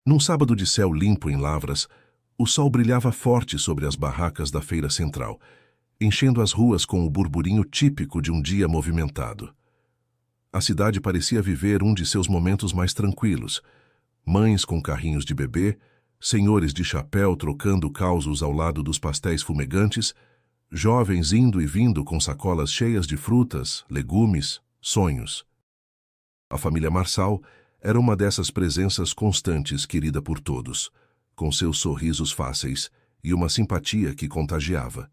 Num sábado de céu limpo em Lavras, o sol brilhava forte sobre as barracas da feira central, enchendo as ruas com o burburinho típico de um dia movimentado. A cidade parecia viver um de seus momentos mais tranquilos. Mães com carrinhos de bebê, senhores de chapéu trocando causos ao lado dos pastéis fumegantes, jovens indo e vindo com sacolas cheias de frutas, legumes, sonhos. A família Marçal era uma dessas presenças constantes querida por todos, com seus sorrisos fáceis e uma simpatia que contagiava.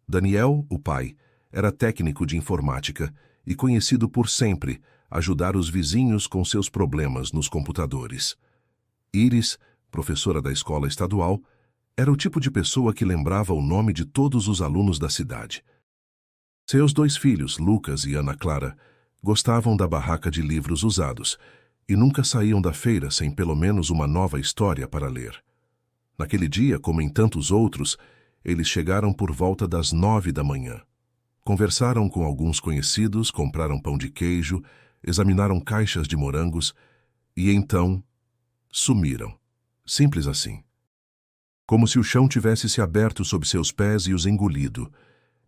Daniel, o pai, era técnico de informática e conhecido por sempre ajudar os vizinhos com seus problemas nos computadores. Iris, professora da escola estadual, era o tipo de pessoa que lembrava o nome de todos os alunos da cidade. Seus dois filhos, Lucas e Ana Clara, gostavam da barraca de livros usados e nunca saíam da feira sem pelo menos uma nova história para ler. Naquele dia, como em tantos outros, eles chegaram por volta das 9 da manhã. Conversaram com alguns conhecidos, compraram pão de queijo, examinaram caixas de morangos e então sumiram. Simples assim. Como se o chão tivesse se aberto sob seus pés e os engolido.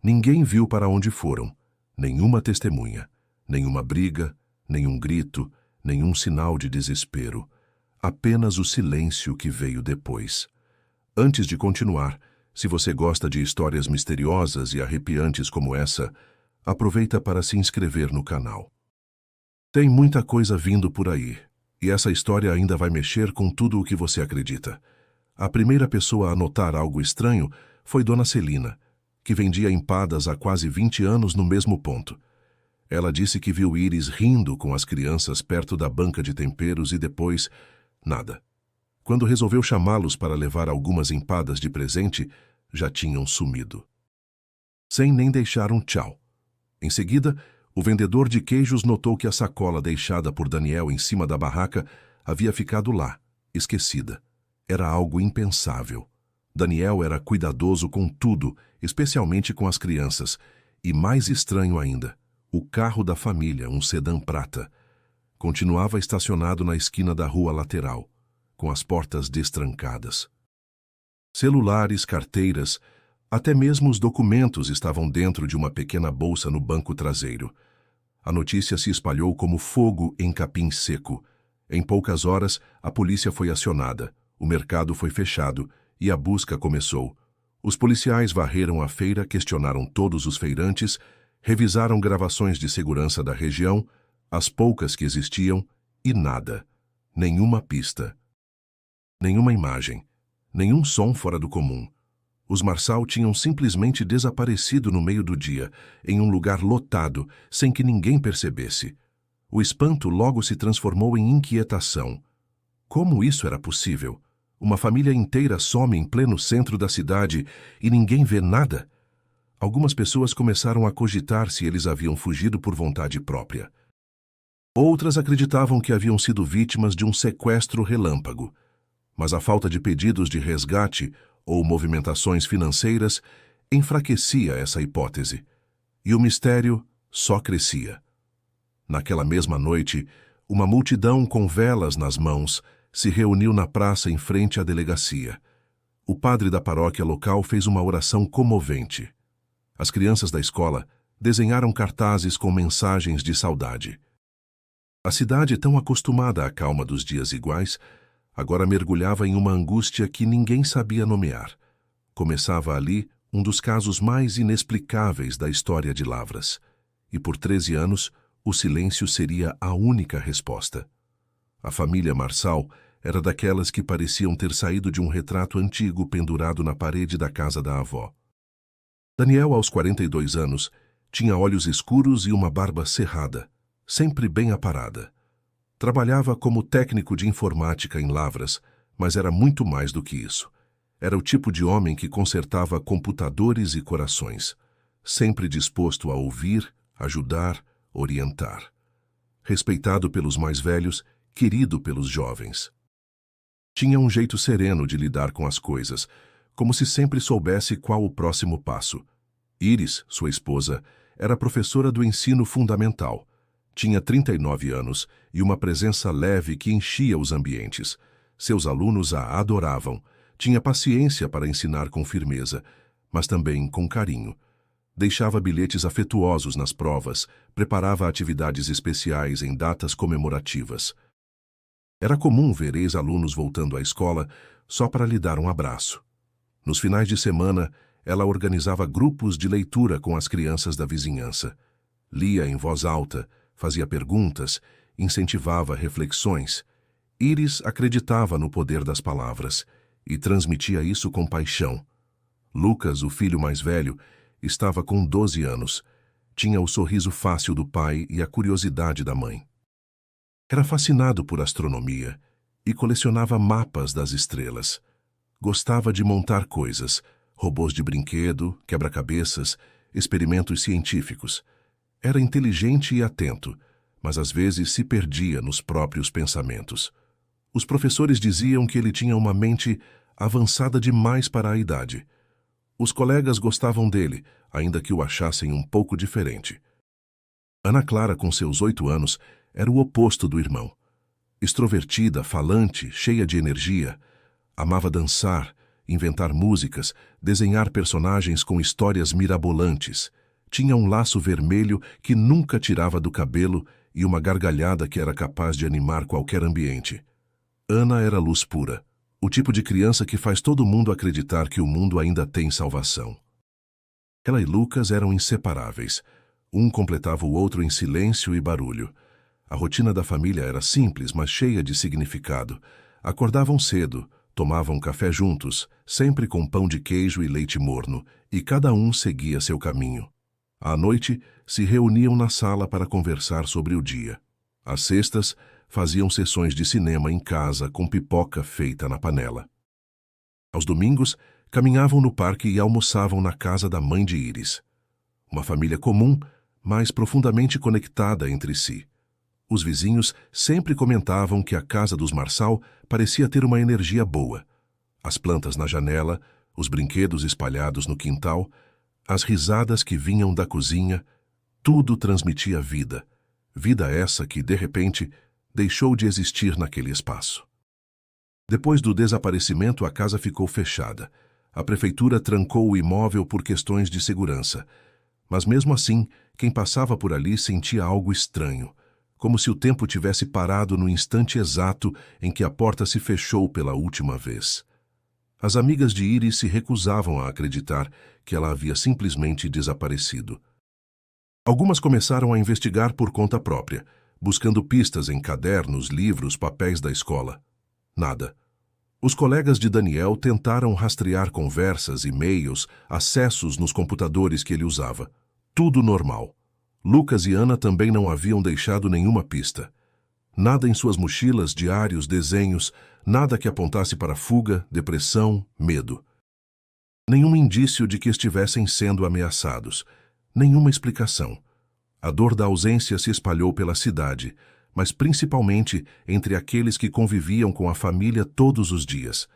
Ninguém viu para onde foram, nenhuma testemunha, nenhuma briga, nenhum grito, nenhum sinal de desespero. Apenas o silêncio que veio depois. Antes de continuar, se você gosta de histórias misteriosas e arrepiantes como essa, aproveita para se inscrever no canal. Tem muita coisa vindo por aí, e essa história ainda vai mexer com tudo o que você acredita. A primeira pessoa a notar algo estranho foi Dona Celina, que vendia empadas há quase 20 anos no mesmo ponto. Ela disse que viu Iris rindo com as crianças perto da banca de temperos e depois, nada. Quando resolveu chamá-los para levar algumas empadas de presente, já tinham sumido. Sem nem deixar um tchau. Em seguida, o vendedor de queijos notou que a sacola deixada por Daniel em cima da barraca havia ficado lá, esquecida. Era algo impensável. Daniel era cuidadoso com tudo, especialmente com as crianças, e mais estranho ainda, o carro da família, um sedã prata, continuava estacionado na esquina da rua lateral, com as portas destrancadas. Celulares, carteiras, até mesmo os documentos estavam dentro de uma pequena bolsa no banco traseiro. A notícia se espalhou como fogo em capim seco. Em poucas horas, a polícia foi acionada, o mercado foi fechado e a busca começou. Os policiais varreram a feira, questionaram todos os feirantes, revisaram gravações de segurança da região, as poucas que existiam, e nada. Nenhuma pista. Nenhuma imagem. Nenhum som fora do comum. Os Marçal tinham simplesmente desaparecido no meio do dia, em um lugar lotado, sem que ninguém percebesse. O espanto logo se transformou em inquietação. Como isso era possível? Uma família inteira some em pleno centro da cidade e ninguém vê nada? Algumas pessoas começaram a cogitar se eles haviam fugido por vontade própria. Outras acreditavam que haviam sido vítimas de um sequestro relâmpago. Mas a falta de pedidos de resgate ou movimentações financeiras enfraquecia essa hipótese. E o mistério só crescia. Naquela mesma noite, uma multidão com velas nas mãos se reuniu na praça em frente à delegacia. O padre da paróquia local fez uma oração comovente. As crianças da escola desenharam cartazes com mensagens de saudade. A cidade, tão acostumada à calma dos dias iguais, agora mergulhava em uma angústia que ninguém sabia nomear. Começava ali um dos casos mais inexplicáveis da história de Lavras. E por 13 anos, o silêncio seria a única resposta. A família Marçal era daquelas que pareciam ter saído de um retrato antigo pendurado na parede da casa da avó. Daniel, aos 42 anos, tinha olhos escuros e uma barba cerrada, sempre bem aparada. Trabalhava como técnico de informática em Lavras, mas era muito mais do que isso. Era o tipo de homem que consertava computadores e corações, sempre disposto a ouvir, ajudar, orientar. Respeitado pelos mais velhos, querido pelos jovens. Tinha um jeito sereno de lidar com as coisas, como se sempre soubesse qual o próximo passo. Iris, sua esposa, era professora do ensino fundamental. Tinha 39 anos e uma presença leve que enchia os ambientes. Seus alunos a adoravam. Tinha paciência para ensinar com firmeza, mas também com carinho. Deixava bilhetes afetuosos nas provas, preparava atividades especiais em datas comemorativas. Era comum ver ex-alunos voltando à escola só para lhe dar um abraço. Nos finais de semana, ela organizava grupos de leitura com as crianças da vizinhança. Lia em voz alta, fazia perguntas, incentivava reflexões. Iris acreditava no poder das palavras e transmitia isso com paixão. Lucas, o filho mais velho, estava com 12 anos. Tinha o sorriso fácil do pai e a curiosidade da mãe. Era fascinado por astronomia e colecionava mapas das estrelas. Gostava de montar coisas, robôs de brinquedo, quebra-cabeças, experimentos científicos. Era inteligente e atento, mas às vezes se perdia nos próprios pensamentos. Os professores diziam que ele tinha uma mente avançada demais para a idade. Os colegas gostavam dele, ainda que o achassem um pouco diferente. Ana Clara, com seus 8 anos, era o oposto do irmão. Extrovertida, falante, cheia de energia, amava dançar, inventar músicas, desenhar personagens com histórias mirabolantes. Tinha um laço vermelho que nunca tirava do cabelo e uma gargalhada que era capaz de animar qualquer ambiente. Ana era luz pura, o tipo de criança que faz todo mundo acreditar que o mundo ainda tem salvação. Ela e Lucas eram inseparáveis. Um completava o outro em silêncio e barulho. A rotina da família era simples, mas cheia de significado. Acordavam cedo, tomavam café juntos, sempre com pão de queijo e leite morno, e cada um seguia seu caminho. À noite, se reuniam na sala para conversar sobre o dia. Às sextas, faziam sessões de cinema em casa com pipoca feita na panela. Aos domingos, caminhavam no parque e almoçavam na casa da mãe de Iris. Uma família comum, mas profundamente conectada entre si. Os vizinhos sempre comentavam que a casa dos Marçal parecia ter uma energia boa. As plantas na janela, os brinquedos espalhados no quintal, as risadas que vinham da cozinha, tudo transmitia vida. Vida essa que, de repente, deixou de existir naquele espaço. Depois do desaparecimento, a casa ficou fechada. A prefeitura trancou o imóvel por questões de segurança. Mas mesmo assim, quem passava por ali sentia algo estranho, como se o tempo tivesse parado no instante exato em que a porta se fechou pela última vez. As amigas de Iris se recusavam a acreditar que ela havia simplesmente desaparecido. Algumas começaram a investigar por conta própria, buscando pistas em cadernos, livros, papéis da escola. Nada. Os colegas de Daniel tentaram rastrear conversas, e-mails, acessos nos computadores que ele usava. Tudo normal. Lucas e Ana também não haviam deixado nenhuma pista. Nada em suas mochilas, diários, desenhos, nada que apontasse para fuga, depressão, medo. Nenhum indício de que estivessem sendo ameaçados. Nenhuma explicação. A dor da ausência se espalhou pela cidade, mas principalmente entre aqueles que conviviam com a família todos os dias.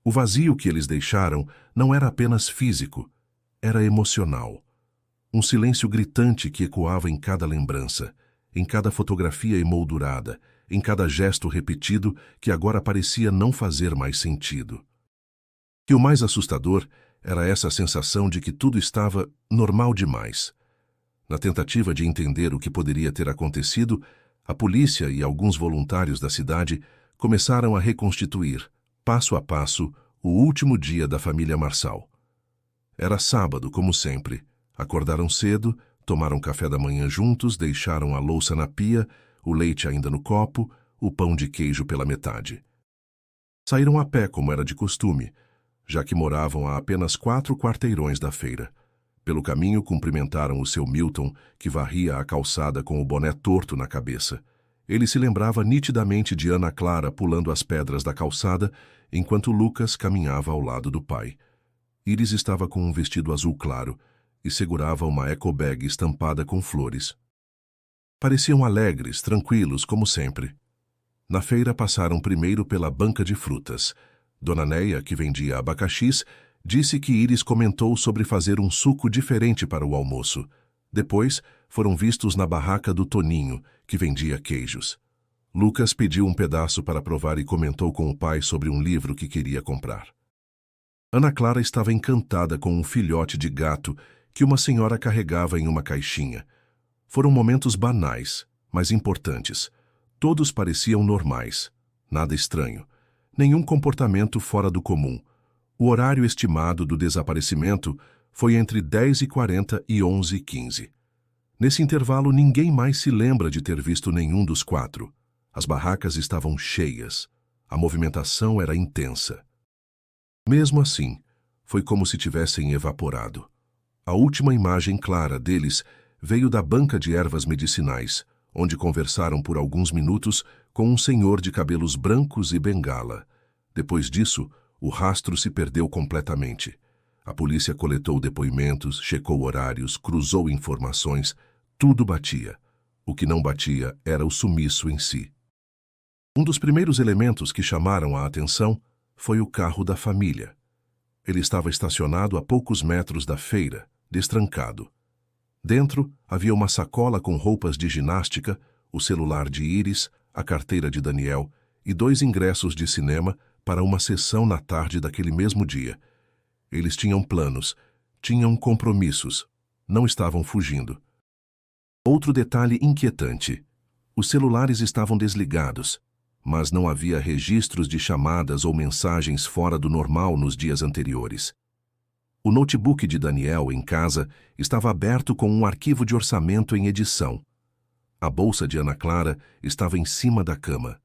O vazio que eles deixaram não era apenas físico, era emocional. Um silêncio gritante que ecoava em cada lembrança, em cada fotografia emoldurada, em cada gesto repetido que agora parecia não fazer mais sentido. E o mais assustador era essa sensação de que tudo estava normal demais. Na tentativa de entender o que poderia ter acontecido, a polícia e alguns voluntários da cidade começaram a reconstituir, passo a passo, o último dia da família Marçal. Era sábado, como sempre. Acordaram cedo, tomaram café da manhã juntos, deixaram a louça na pia, o leite ainda no copo, o pão de queijo pela metade. Saíram a pé, como era de costume, já que moravam a apenas 4 quarteirões da feira. Pelo caminho, cumprimentaram o seu Milton, que varria a calçada com o boné torto na cabeça. Ele se lembrava nitidamente de Ana Clara pulando as pedras da calçada, enquanto Lucas caminhava ao lado do pai. Iris estava com um vestido azul claro e segurava uma ecobag estampada com flores. Pareciam alegres, tranquilos, como sempre. Na feira passaram primeiro pela banca de frutas. Dona Neia, que vendia abacaxis, disse que Iris comentou sobre fazer um suco diferente para o almoço. Depois, foram vistos na barraca do Toninho, que vendia queijos. Lucas pediu um pedaço para provar e comentou com o pai sobre um livro que queria comprar. Ana Clara estava encantada com um filhote de gato que uma senhora carregava em uma caixinha. Foram momentos banais, mas importantes. Todos pareciam normais. Nada estranho. Nenhum comportamento fora do comum. O horário estimado do desaparecimento foi entre 10h40 e 11h15. Nesse intervalo, ninguém mais se lembra de ter visto nenhum dos quatro. As barracas estavam cheias. A movimentação era intensa. Mesmo assim, foi como se tivessem evaporado. A última imagem clara deles veio da banca de ervas medicinais, onde conversaram por alguns minutos com um senhor de cabelos brancos e bengala. Depois disso, o rastro se perdeu completamente. A polícia coletou depoimentos, checou horários, cruzou informações, tudo batia. O que não batia era o sumiço em si. Um dos primeiros elementos que chamaram a atenção foi o carro da família. Ele estava estacionado a poucos metros da feira, destrancado. Dentro havia uma sacola com roupas de ginástica, o celular de Iris, a carteira de Daniel e 2 ingressos de cinema para uma sessão na tarde daquele mesmo dia. Eles tinham planos, tinham compromissos, não estavam fugindo. Outro detalhe inquietante: os celulares estavam desligados, mas não havia registros de chamadas ou mensagens fora do normal nos dias anteriores. O notebook de Daniel, em casa, estava aberto com um arquivo de orçamento em edição. A bolsa de Ana Clara estava em cima da cama.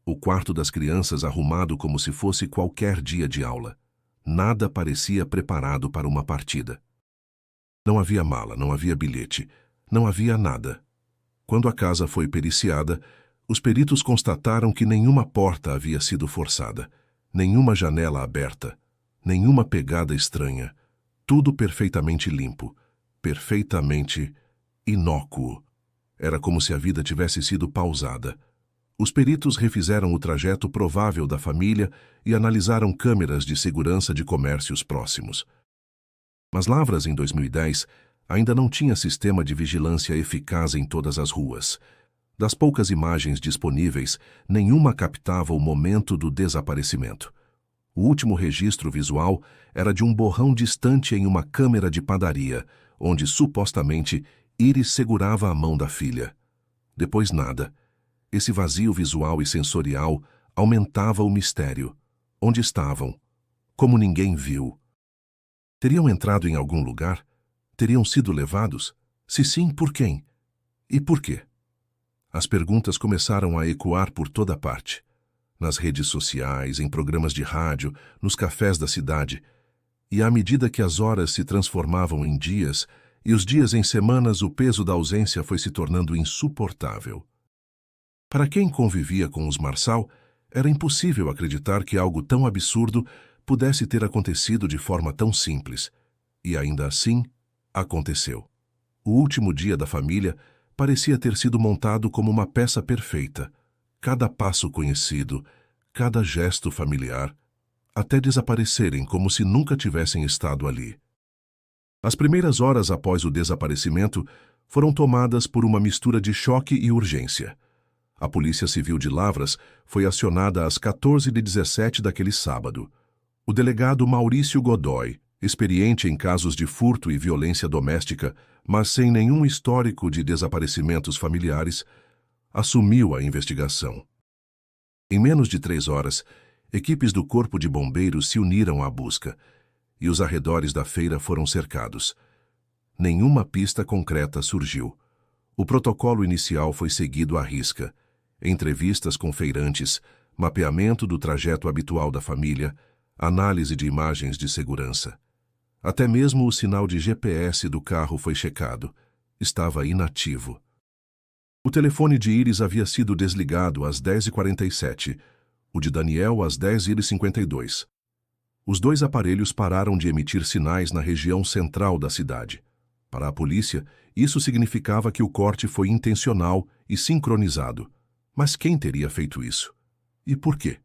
O quarto das crianças arrumado como se fosse qualquer dia de aula. Nada parecia preparado para uma partida. Não havia mala, não havia bilhete, não havia nada. Quando a casa foi periciada, os peritos constataram que nenhuma porta havia sido forçada, nenhuma janela aberta, nenhuma pegada estranha. Tudo perfeitamente limpo, perfeitamente inócuo. Era como se a vida tivesse sido pausada. Os peritos refizeram o trajeto provável da família e analisaram câmeras de segurança de comércios próximos. Mas Lavras, em 2010, ainda não tinha sistema de vigilância eficaz em todas as ruas. Das poucas imagens disponíveis, nenhuma captava o momento do desaparecimento. O último registro visual era de um borrão distante em uma câmera de padaria, onde, supostamente, Iris segurava a mão da filha. Depois nada. Esse vazio visual e sensorial aumentava o mistério. Onde estavam? Como ninguém viu? Teriam entrado em algum lugar? Teriam sido levados? Se sim, por quem? E por quê? As perguntas começaram a ecoar por toda parte. Nas redes sociais, em programas de rádio, nos cafés da cidade. E à medida que as horas se transformavam em dias e os dias em semanas, o peso da ausência foi se tornando insuportável. Para quem convivia com os Marçal, era impossível acreditar que algo tão absurdo pudesse ter acontecido de forma tão simples. E ainda assim, aconteceu. O último dia da família parecia ter sido montado como uma peça perfeita. Cada passo conhecido, cada gesto familiar, até desaparecerem como se nunca tivessem estado ali. As primeiras horas após o desaparecimento foram tomadas por uma mistura de choque e urgência. A Polícia Civil de Lavras foi acionada às 14h17 daquele sábado. O delegado Maurício Godoy, experiente em casos de furto e violência doméstica, mas sem nenhum histórico de desaparecimentos familiares, assumiu a investigação. Em menos de 3 horas, equipes do Corpo de Bombeiros se uniram à busca, e os arredores da feira foram cercados. Nenhuma pista concreta surgiu. O protocolo inicial foi seguido à risca. Entrevistas com feirantes, mapeamento do trajeto habitual da família, análise de imagens de segurança. Até mesmo o sinal de GPS do carro foi checado. Estava inativo. O telefone de Iris havia sido desligado às 10h47, o de Daniel às 10h52. Os 2 aparelhos pararam de emitir sinais na região central da cidade. Para a polícia, isso significava que o corte foi intencional e sincronizado. Mas quem teria feito isso? E por quê?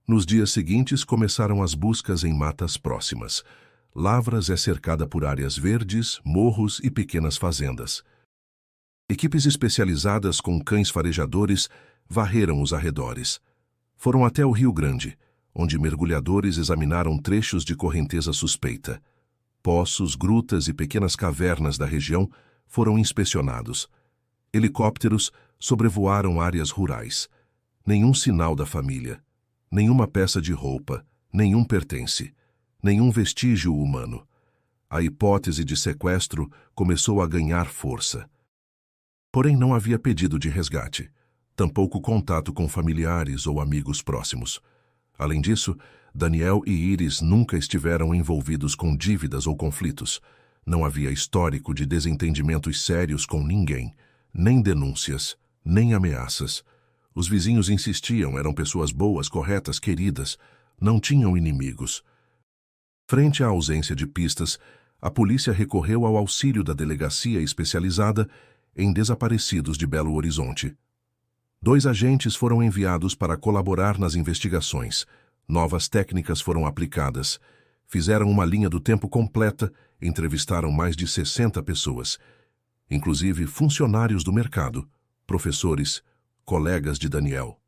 Nos dias seguintes começaram as buscas em matas próximas. Lavras é cercada por áreas verdes, morros e pequenas fazendas. Equipes especializadas com cães farejadores varreram os arredores. Foram até o Rio Grande, onde mergulhadores examinaram trechos de correnteza suspeita. Poços, grutas e pequenas cavernas da região foram inspecionados. Helicópteros sobrevoaram áreas rurais. Nenhum sinal da família, nenhuma peça de roupa, nenhum pertence, nenhum vestígio humano. A hipótese de sequestro começou a ganhar força. Porém, não havia pedido de resgate, tampouco contato com familiares ou amigos próximos. Além disso, Daniel e Iris nunca estiveram envolvidos com dívidas ou conflitos. Não havia histórico de desentendimentos sérios com ninguém, nem denúncias, nem ameaças. Os vizinhos insistiam, eram pessoas boas, corretas, queridas, não tinham inimigos. Frente à ausência de pistas, a polícia recorreu ao auxílio da delegacia especializada em desaparecidos de Belo Horizonte. 2 agentes foram enviados para colaborar nas investigações. Novas técnicas foram aplicadas. Fizeram uma linha do tempo completa, entrevistaram mais de 60 pessoas, inclusive funcionários do mercado, professores, colegas de Daniel.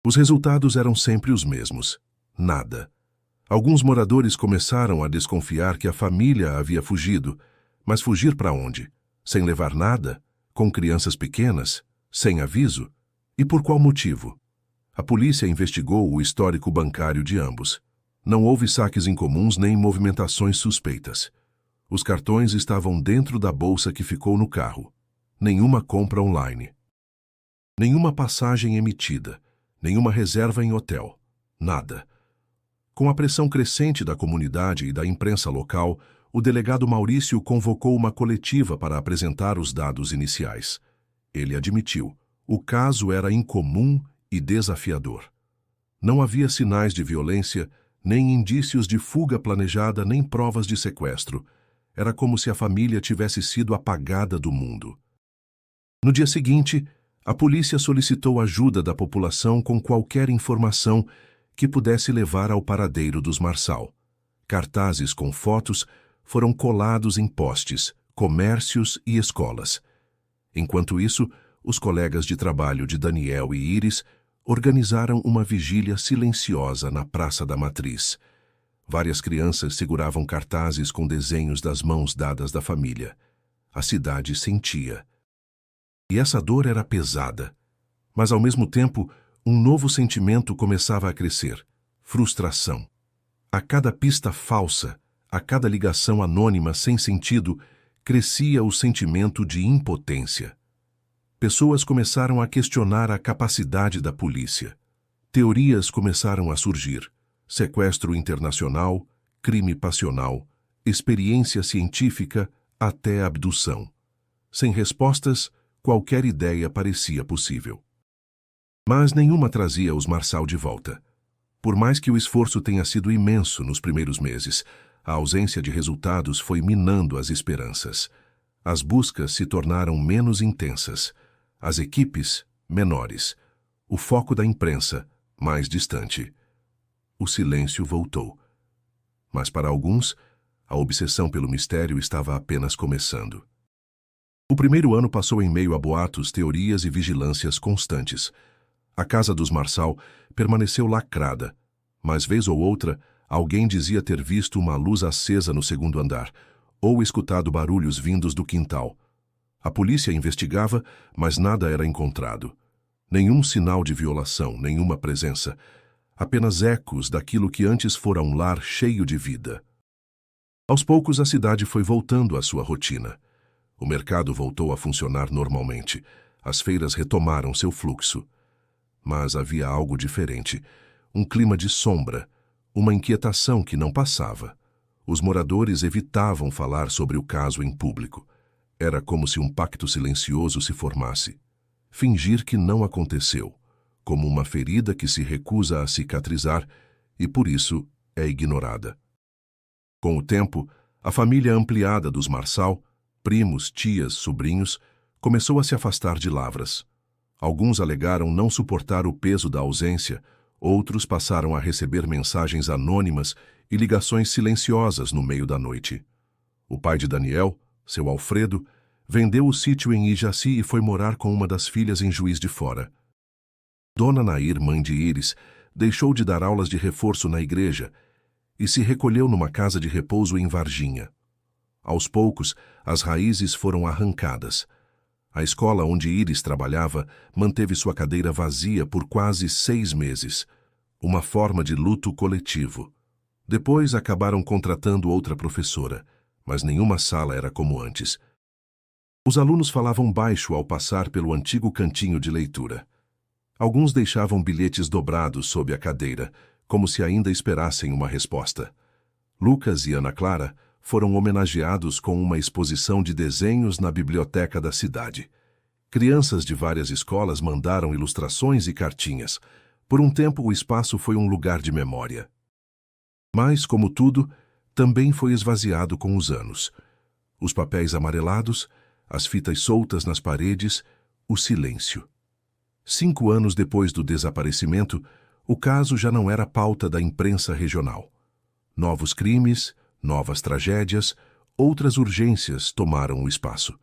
Os resultados eram sempre os mesmos. Nada. Alguns moradores começaram a desconfiar que a família havia fugido, mas fugir para onde? Sem levar nada? Com crianças pequenas? Sem aviso? E por qual motivo? A polícia investigou o histórico bancário de ambos. Não houve saques incomuns nem movimentações suspeitas. Os cartões estavam dentro da bolsa que ficou no carro. Nenhuma compra online. Nenhuma passagem emitida. Nenhuma reserva em hotel. Nada. Com a pressão crescente da comunidade e da imprensa local, o delegado Maurício convocou uma coletiva para apresentar os dados iniciais. Ele admitiu: o caso era incomum e desafiador. Não havia sinais de violência, nem indícios de fuga planejada, nem provas de sequestro. Era como se a família tivesse sido apagada do mundo. No dia seguinte, a polícia solicitou ajuda da população com qualquer informação que pudesse levar ao paradeiro dos Marçal. Cartazes com fotos foram colados em postes, comércios e escolas. Enquanto isso, os colegas de trabalho de Daniel e Iris organizaram uma vigília silenciosa na Praça da Matriz. Várias crianças seguravam cartazes com desenhos das mãos dadas da família. A cidade sentia. E essa dor era pesada. Mas, ao mesmo tempo, um novo sentimento começava a crescer: frustração. A cada pista falsa, a cada ligação anônima sem sentido, crescia o sentimento de impotência. Pessoas começaram a questionar a capacidade da polícia. Teorias começaram a surgir: sequestro internacional, crime passional, experiência científica, até abdução. Sem respostas, qualquer ideia parecia possível. Mas nenhuma trazia os Marçal de volta. Por mais que o esforço tenha sido imenso nos primeiros meses, a ausência de resultados foi minando as esperanças. As buscas se tornaram menos intensas, as equipes menores, o foco da imprensa mais distante. O silêncio voltou. Mas para alguns, a obsessão pelo mistério estava apenas começando. O primeiro ano passou em meio a boatos, teorias e vigilâncias constantes. A casa dos Marçal permaneceu lacrada, mas vez ou outra alguém dizia ter visto uma luz acesa no segundo andar, ou escutado barulhos vindos do quintal. A polícia investigava, mas nada era encontrado. Nenhum sinal de violação, nenhuma presença. Apenas ecos daquilo que antes fora um lar cheio de vida. Aos poucos a cidade foi voltando à sua rotina. O mercado voltou a funcionar normalmente. As feiras retomaram seu fluxo. Mas havia algo diferente. Um clima de sombra, uma inquietação que não passava. Os moradores evitavam falar sobre o caso em público. Era como se um pacto silencioso se formasse. Fingir que não aconteceu, como uma ferida que se recusa a cicatrizar e, por isso, é ignorada. Com o tempo, a família ampliada dos Marçal, primos, tias, sobrinhos, começou a se afastar de Lavras. Alguns alegaram não suportar o peso da ausência, outros passaram a receber mensagens anônimas e ligações silenciosas no meio da noite. O pai de Daniel, seu Alfredo, vendeu o sítio em Ijaci e foi morar com uma das filhas em Juiz de Fora. Dona Nair, mãe de Íris, deixou de dar aulas de reforço na igreja e se recolheu numa casa de repouso em Varginha. Aos poucos, as raízes foram arrancadas. A escola onde Íris trabalhava manteve sua cadeira vazia por quase 6 meses, uma forma de luto coletivo. Depois acabaram contratando outra professora, mas nenhuma sala era como antes. Os alunos falavam baixo ao passar pelo antigo cantinho de leitura. Alguns deixavam bilhetes dobrados sob a cadeira, como se ainda esperassem uma resposta. Lucas e Ana Clara foram homenageados com uma exposição de desenhos na biblioteca da cidade. Crianças de várias escolas mandaram ilustrações e cartinhas. Por um tempo, o espaço foi um lugar de memória. Mas, como tudo, também foi esvaziado com os anos. Os papéis amarelados, as fitas soltas nas paredes, o silêncio. 5 anos depois do desaparecimento, o caso já não era pauta da imprensa regional. Novos crimes, novas tragédias, outras urgências tomaram o espaço.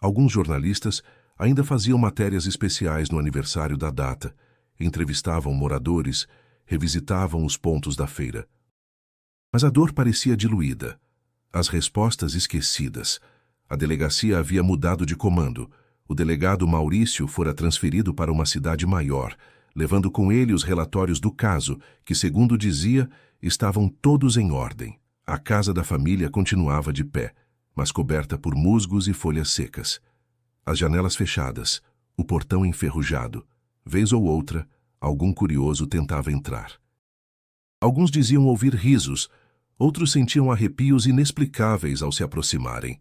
Alguns jornalistas ainda faziam matérias especiais no aniversário da data, entrevistavam moradores, revisitavam os pontos da feira. Mas a dor parecia diluída, as respostas esquecidas. A delegacia havia mudado de comando. O delegado Maurício fora transferido para uma cidade maior, levando com ele os relatórios do caso, que, segundo dizia, estavam todos em ordem. A casa da família continuava de pé, mas coberta por musgos e folhas secas. As janelas fechadas, o portão enferrujado. Vez ou outra, algum curioso tentava entrar. Alguns diziam ouvir risos, outros sentiam arrepios inexplicáveis ao se aproximarem.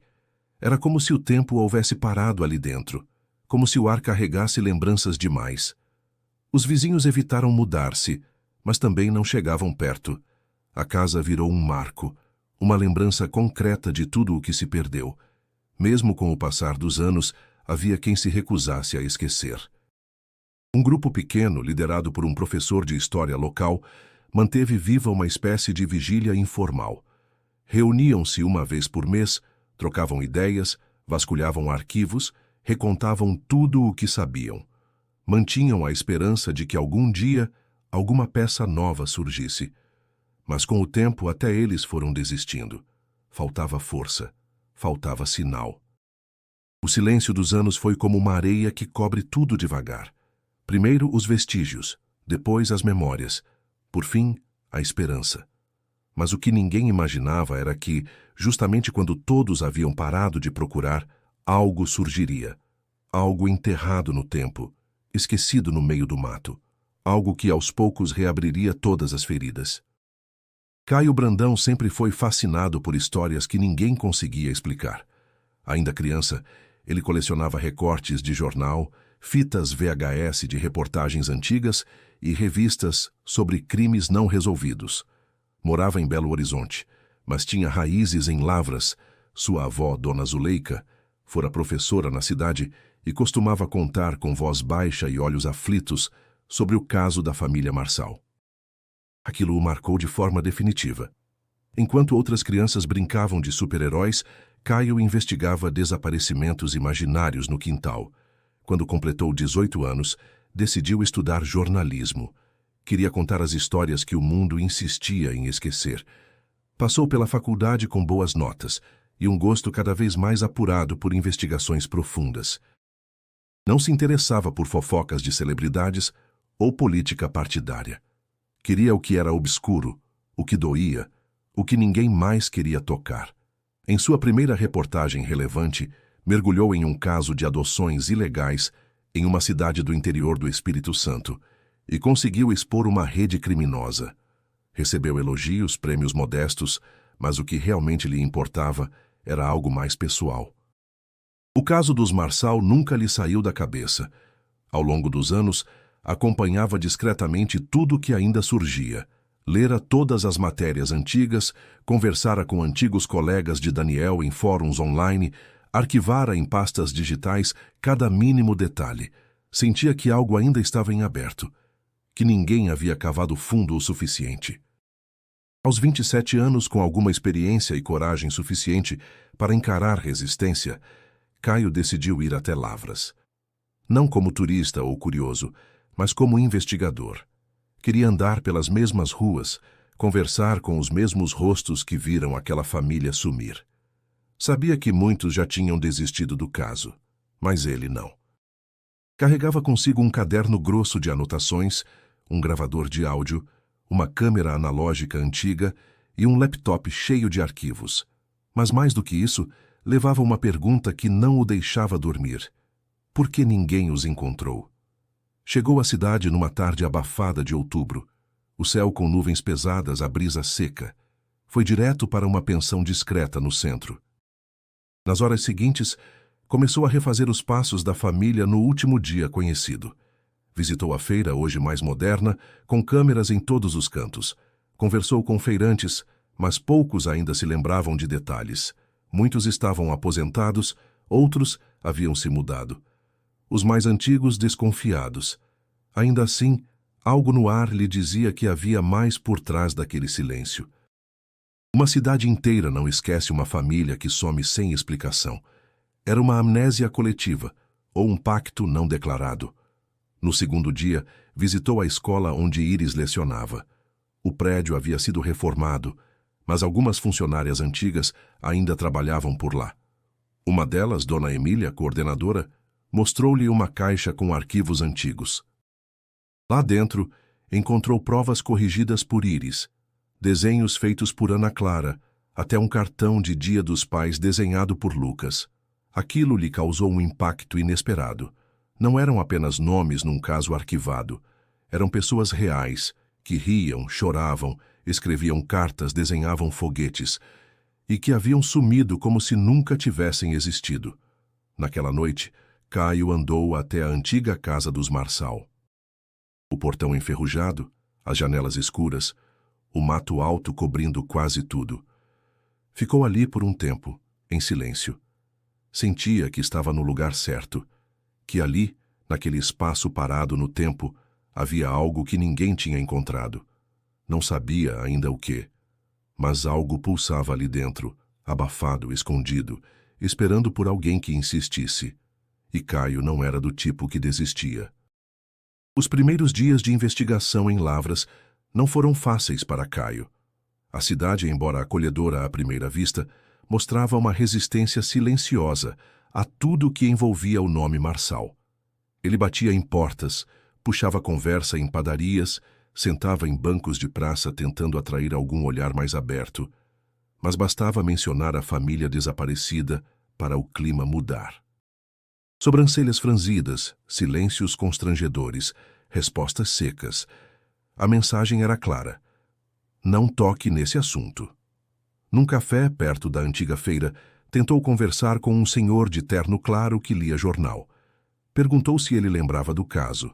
Era como se o tempo houvesse parado ali dentro, como se o ar carregasse lembranças demais. Os vizinhos evitaram mudar-se, mas também não chegavam perto. A casa virou um marco, uma lembrança concreta de tudo o que se perdeu. Mesmo com o passar dos anos, havia quem se recusasse a esquecer. Um grupo pequeno, liderado por um professor de história local, manteve viva uma espécie de vigília informal. Reuniam-se uma vez por mês, trocavam ideias, vasculhavam arquivos, recontavam tudo o que sabiam. Mantinham a esperança de que algum dia alguma peça nova surgisse. Mas com o tempo até eles foram desistindo. Faltava força, faltava sinal. O silêncio dos anos foi como uma areia que cobre tudo devagar. Primeiro os vestígios, depois as memórias, por fim a esperança. Mas o que ninguém imaginava era que, justamente quando todos haviam parado de procurar, algo surgiria. Algo enterrado no tempo, esquecido no meio do mato. Algo que aos poucos reabriria todas as feridas. Caio Brandão sempre foi fascinado por histórias que ninguém conseguia explicar. Ainda criança, ele colecionava recortes de jornal, fitas VHS de reportagens antigas e revistas sobre crimes não resolvidos. Morava em Belo Horizonte, mas tinha raízes em Lavras. Sua avó, Dona Zuleika, fora professora na cidade e costumava contar com voz baixa e olhos aflitos sobre o caso da família Marçal. Aquilo o marcou de forma definitiva. Enquanto outras crianças brincavam de super-heróis, Caio investigava desaparecimentos imaginários no quintal. Quando completou 18 anos, decidiu estudar jornalismo. Queria contar as histórias que o mundo insistia em esquecer. Passou pela faculdade com boas notas e um gosto cada vez mais apurado por investigações profundas. Não se interessava por fofocas de celebridades ou política partidária. Queria o que era obscuro, o que doía, o que ninguém mais queria tocar. Em sua primeira reportagem relevante, mergulhou em um caso de adoções ilegais em uma cidade do interior do Espírito Santo e conseguiu expor uma rede criminosa. Recebeu elogios, prêmios modestos, mas o que realmente lhe importava era algo mais pessoal. O caso dos Marçal nunca lhe saiu da cabeça. Ao longo dos anos, acompanhava discretamente tudo o que ainda surgia. Lera todas as matérias antigas, conversara com antigos colegas de Daniel em fóruns online, arquivara em pastas digitais cada mínimo detalhe. Sentia que algo ainda estava em aberto, que ninguém havia cavado fundo o suficiente. Aos 27 anos, com alguma experiência e coragem suficiente para encarar resistência, Caio decidiu ir até Lavras. Não como turista ou curioso, mas como investigador. Queria andar pelas mesmas ruas, conversar com os mesmos rostos que viram aquela família sumir. Sabia que muitos já tinham desistido do caso, mas ele não. Carregava consigo um caderno grosso de anotações, um gravador de áudio, uma câmera analógica antiga e um laptop cheio de arquivos. Mas mais do que isso, levava uma pergunta que não o deixava dormir. Por que ninguém os encontrou? Chegou à cidade numa tarde abafada de outubro. O céu com nuvens pesadas, a brisa seca. Foi direto para uma pensão discreta no centro. Nas horas seguintes, começou a refazer os passos da família no último dia conhecido. Visitou a feira, hoje mais moderna, com câmeras em todos os cantos. Conversou com feirantes, mas poucos ainda se lembravam de detalhes. Muitos estavam aposentados, outros haviam se mudado. Os mais antigos desconfiados. Ainda assim, algo no ar lhe dizia que havia mais por trás daquele silêncio. Uma cidade inteira não esquece uma família que some sem explicação. Era uma amnésia coletiva, ou um pacto não declarado. No segundo dia, visitou a escola onde Iris lecionava. O prédio havia sido reformado, mas algumas funcionárias antigas ainda trabalhavam por lá. Uma delas, Dona Emília, coordenadora, mostrou-lhe uma caixa com arquivos antigos. Lá dentro, encontrou provas corrigidas por Iris, desenhos feitos por Ana Clara, até um cartão de Dia dos Pais desenhado por Lucas. Aquilo lhe causou um impacto inesperado. Não eram apenas nomes num caso arquivado. Eram pessoas reais, que riam, choravam, escreviam cartas, desenhavam foguetes, e que haviam sumido como se nunca tivessem existido. Naquela noite, Caio andou até a antiga casa dos Marçal. O portão enferrujado, as janelas escuras, o mato alto cobrindo quase tudo. Ficou ali por um tempo, em silêncio. Sentia que estava no lugar certo, que ali, naquele espaço parado no tempo, havia algo que ninguém tinha encontrado. Não sabia ainda o quê, mas algo pulsava ali dentro, abafado, escondido, esperando por alguém que insistisse. E Caio não era do tipo que desistia. Os primeiros dias de investigação em Lavras não foram fáceis para Caio. A cidade, embora acolhedora à primeira vista, mostrava uma resistência silenciosa a tudo que envolvia o nome Marçal. Ele batia em portas, puxava conversa em padarias, sentava em bancos de praça tentando atrair algum olhar mais aberto. Mas bastava mencionar a família desaparecida para o clima mudar. Sobrancelhas franzidas, silêncios constrangedores, respostas secas. A mensagem era clara. Não toque nesse assunto. Num café, perto da antiga feira, tentou conversar com um senhor de terno claro que lia jornal. Perguntou se ele lembrava do caso.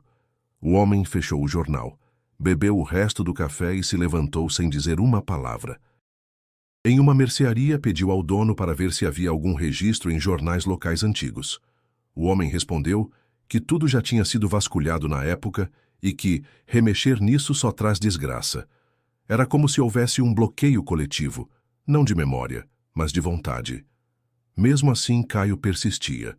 O homem fechou o jornal, bebeu o resto do café e se levantou sem dizer uma palavra. Em uma mercearia, pediu ao dono para ver se havia algum registro em jornais locais antigos. O homem respondeu que tudo já tinha sido vasculhado na época e que remexer nisso só traz desgraça. Era como se houvesse um bloqueio coletivo, não de memória, mas de vontade. Mesmo assim, Caio persistia.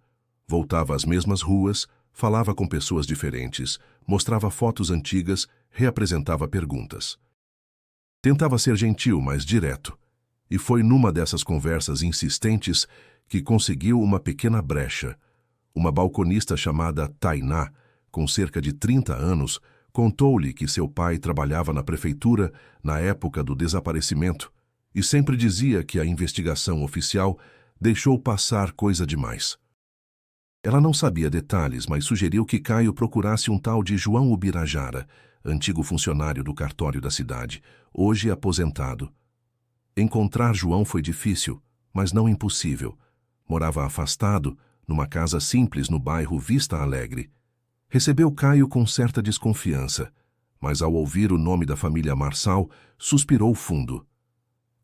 Voltava às mesmas ruas, falava com pessoas diferentes, mostrava fotos antigas, reapresentava perguntas. Tentava ser gentil, mas direto. E foi numa dessas conversas insistentes que conseguiu uma pequena brecha. Uma balconista chamada Tainá, com cerca de 30 anos, contou-lhe que seu pai trabalhava na prefeitura na época do desaparecimento e sempre dizia que a investigação oficial deixou passar coisa demais. Ela não sabia detalhes, mas sugeriu que Caio procurasse um tal de João Ubirajara, antigo funcionário do cartório da cidade, hoje aposentado. Encontrar João foi difícil, mas não impossível. Morava afastado, numa casa simples no bairro Vista Alegre. Recebeu Caio com certa desconfiança, mas ao ouvir o nome da família Marçal, suspirou fundo.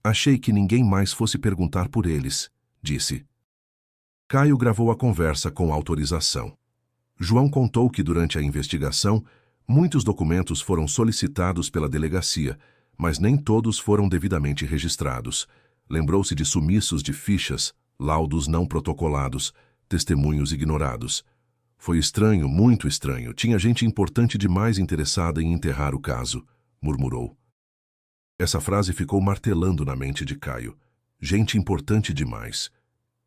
Achei que ninguém mais fosse perguntar por eles, disse. Caio gravou a conversa com autorização. João contou que durante a investigação, muitos documentos foram solicitados pela delegacia, mas nem todos foram devidamente registrados. Lembrou-se de sumiços de fichas, laudos não protocolados, testemunhos ignorados. Foi estranho, muito estranho. Tinha gente importante demais interessada em enterrar o caso, murmurou. Essa frase ficou martelando na mente de Caio. Gente importante demais.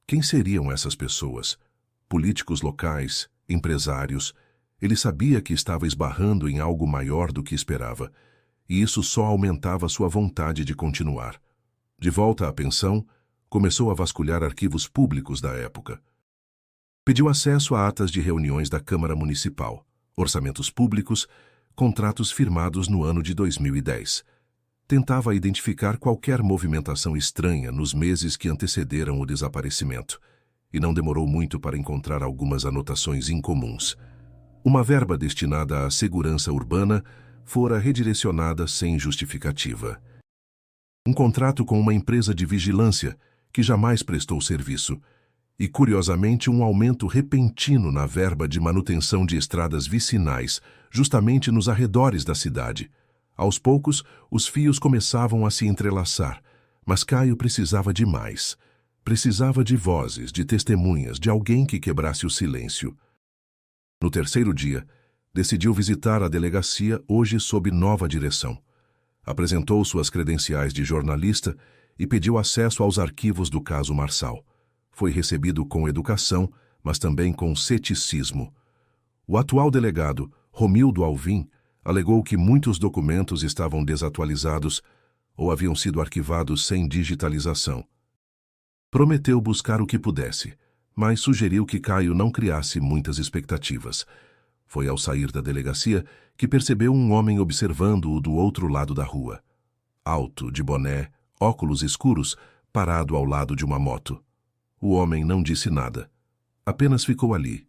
Quem seriam essas pessoas? Políticos locais, empresários. Ele sabia que estava esbarrando em algo maior do que esperava, e isso só aumentava sua vontade de continuar. De volta à pensão, começou a vasculhar arquivos públicos da época. Pediu acesso a atas de reuniões da Câmara Municipal, orçamentos públicos, contratos firmados no ano de 2010. Tentava identificar qualquer movimentação estranha nos meses que antecederam o desaparecimento, e não demorou muito para encontrar algumas anotações incomuns. Uma verba destinada à segurança urbana fora redirecionada sem justificativa. Um contrato com uma empresa de vigilância que jamais prestou serviço, e, curiosamente, um aumento repentino na verba de manutenção de estradas vicinais, justamente nos arredores da cidade. Aos poucos, os fios começavam a se entrelaçar, mas Caio precisava de mais. Precisava de vozes, de testemunhas, de alguém que quebrasse o silêncio. No terceiro dia, decidiu visitar a delegacia, hoje sob nova direção. Apresentou suas credenciais de jornalista e pediu acesso aos arquivos do caso Marçal. Foi recebido com educação, mas também com ceticismo. O atual delegado, Romildo Alvim, alegou que muitos documentos estavam desatualizados ou haviam sido arquivados sem digitalização. Prometeu buscar o que pudesse, mas sugeriu que Caio não criasse muitas expectativas. Foi ao sair da delegacia que percebeu um homem observando-o do outro lado da rua. Alto, de boné, óculos escuros, parado ao lado de uma moto. O homem não disse nada. Apenas ficou ali,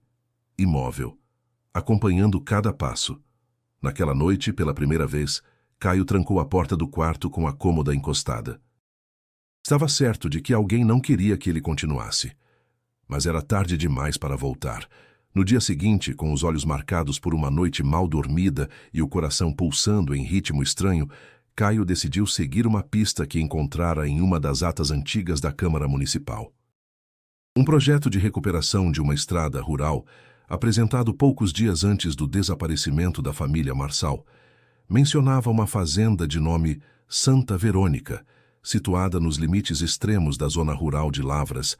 imóvel, acompanhando cada passo. Naquela noite, pela primeira vez, Caio trancou a porta do quarto com a cômoda encostada. Estava certo de que alguém não queria que ele continuasse. Mas era tarde demais para voltar. No dia seguinte, com os olhos marcados por uma noite mal dormida e o coração pulsando em ritmo estranho, Caio decidiu seguir uma pista que encontrara em uma das atas antigas da Câmara Municipal. Um projeto de recuperação de uma estrada rural, apresentado poucos dias antes do desaparecimento da família Marçal, mencionava uma fazenda de nome Santa Verônica, situada nos limites extremos da zona rural de Lavras,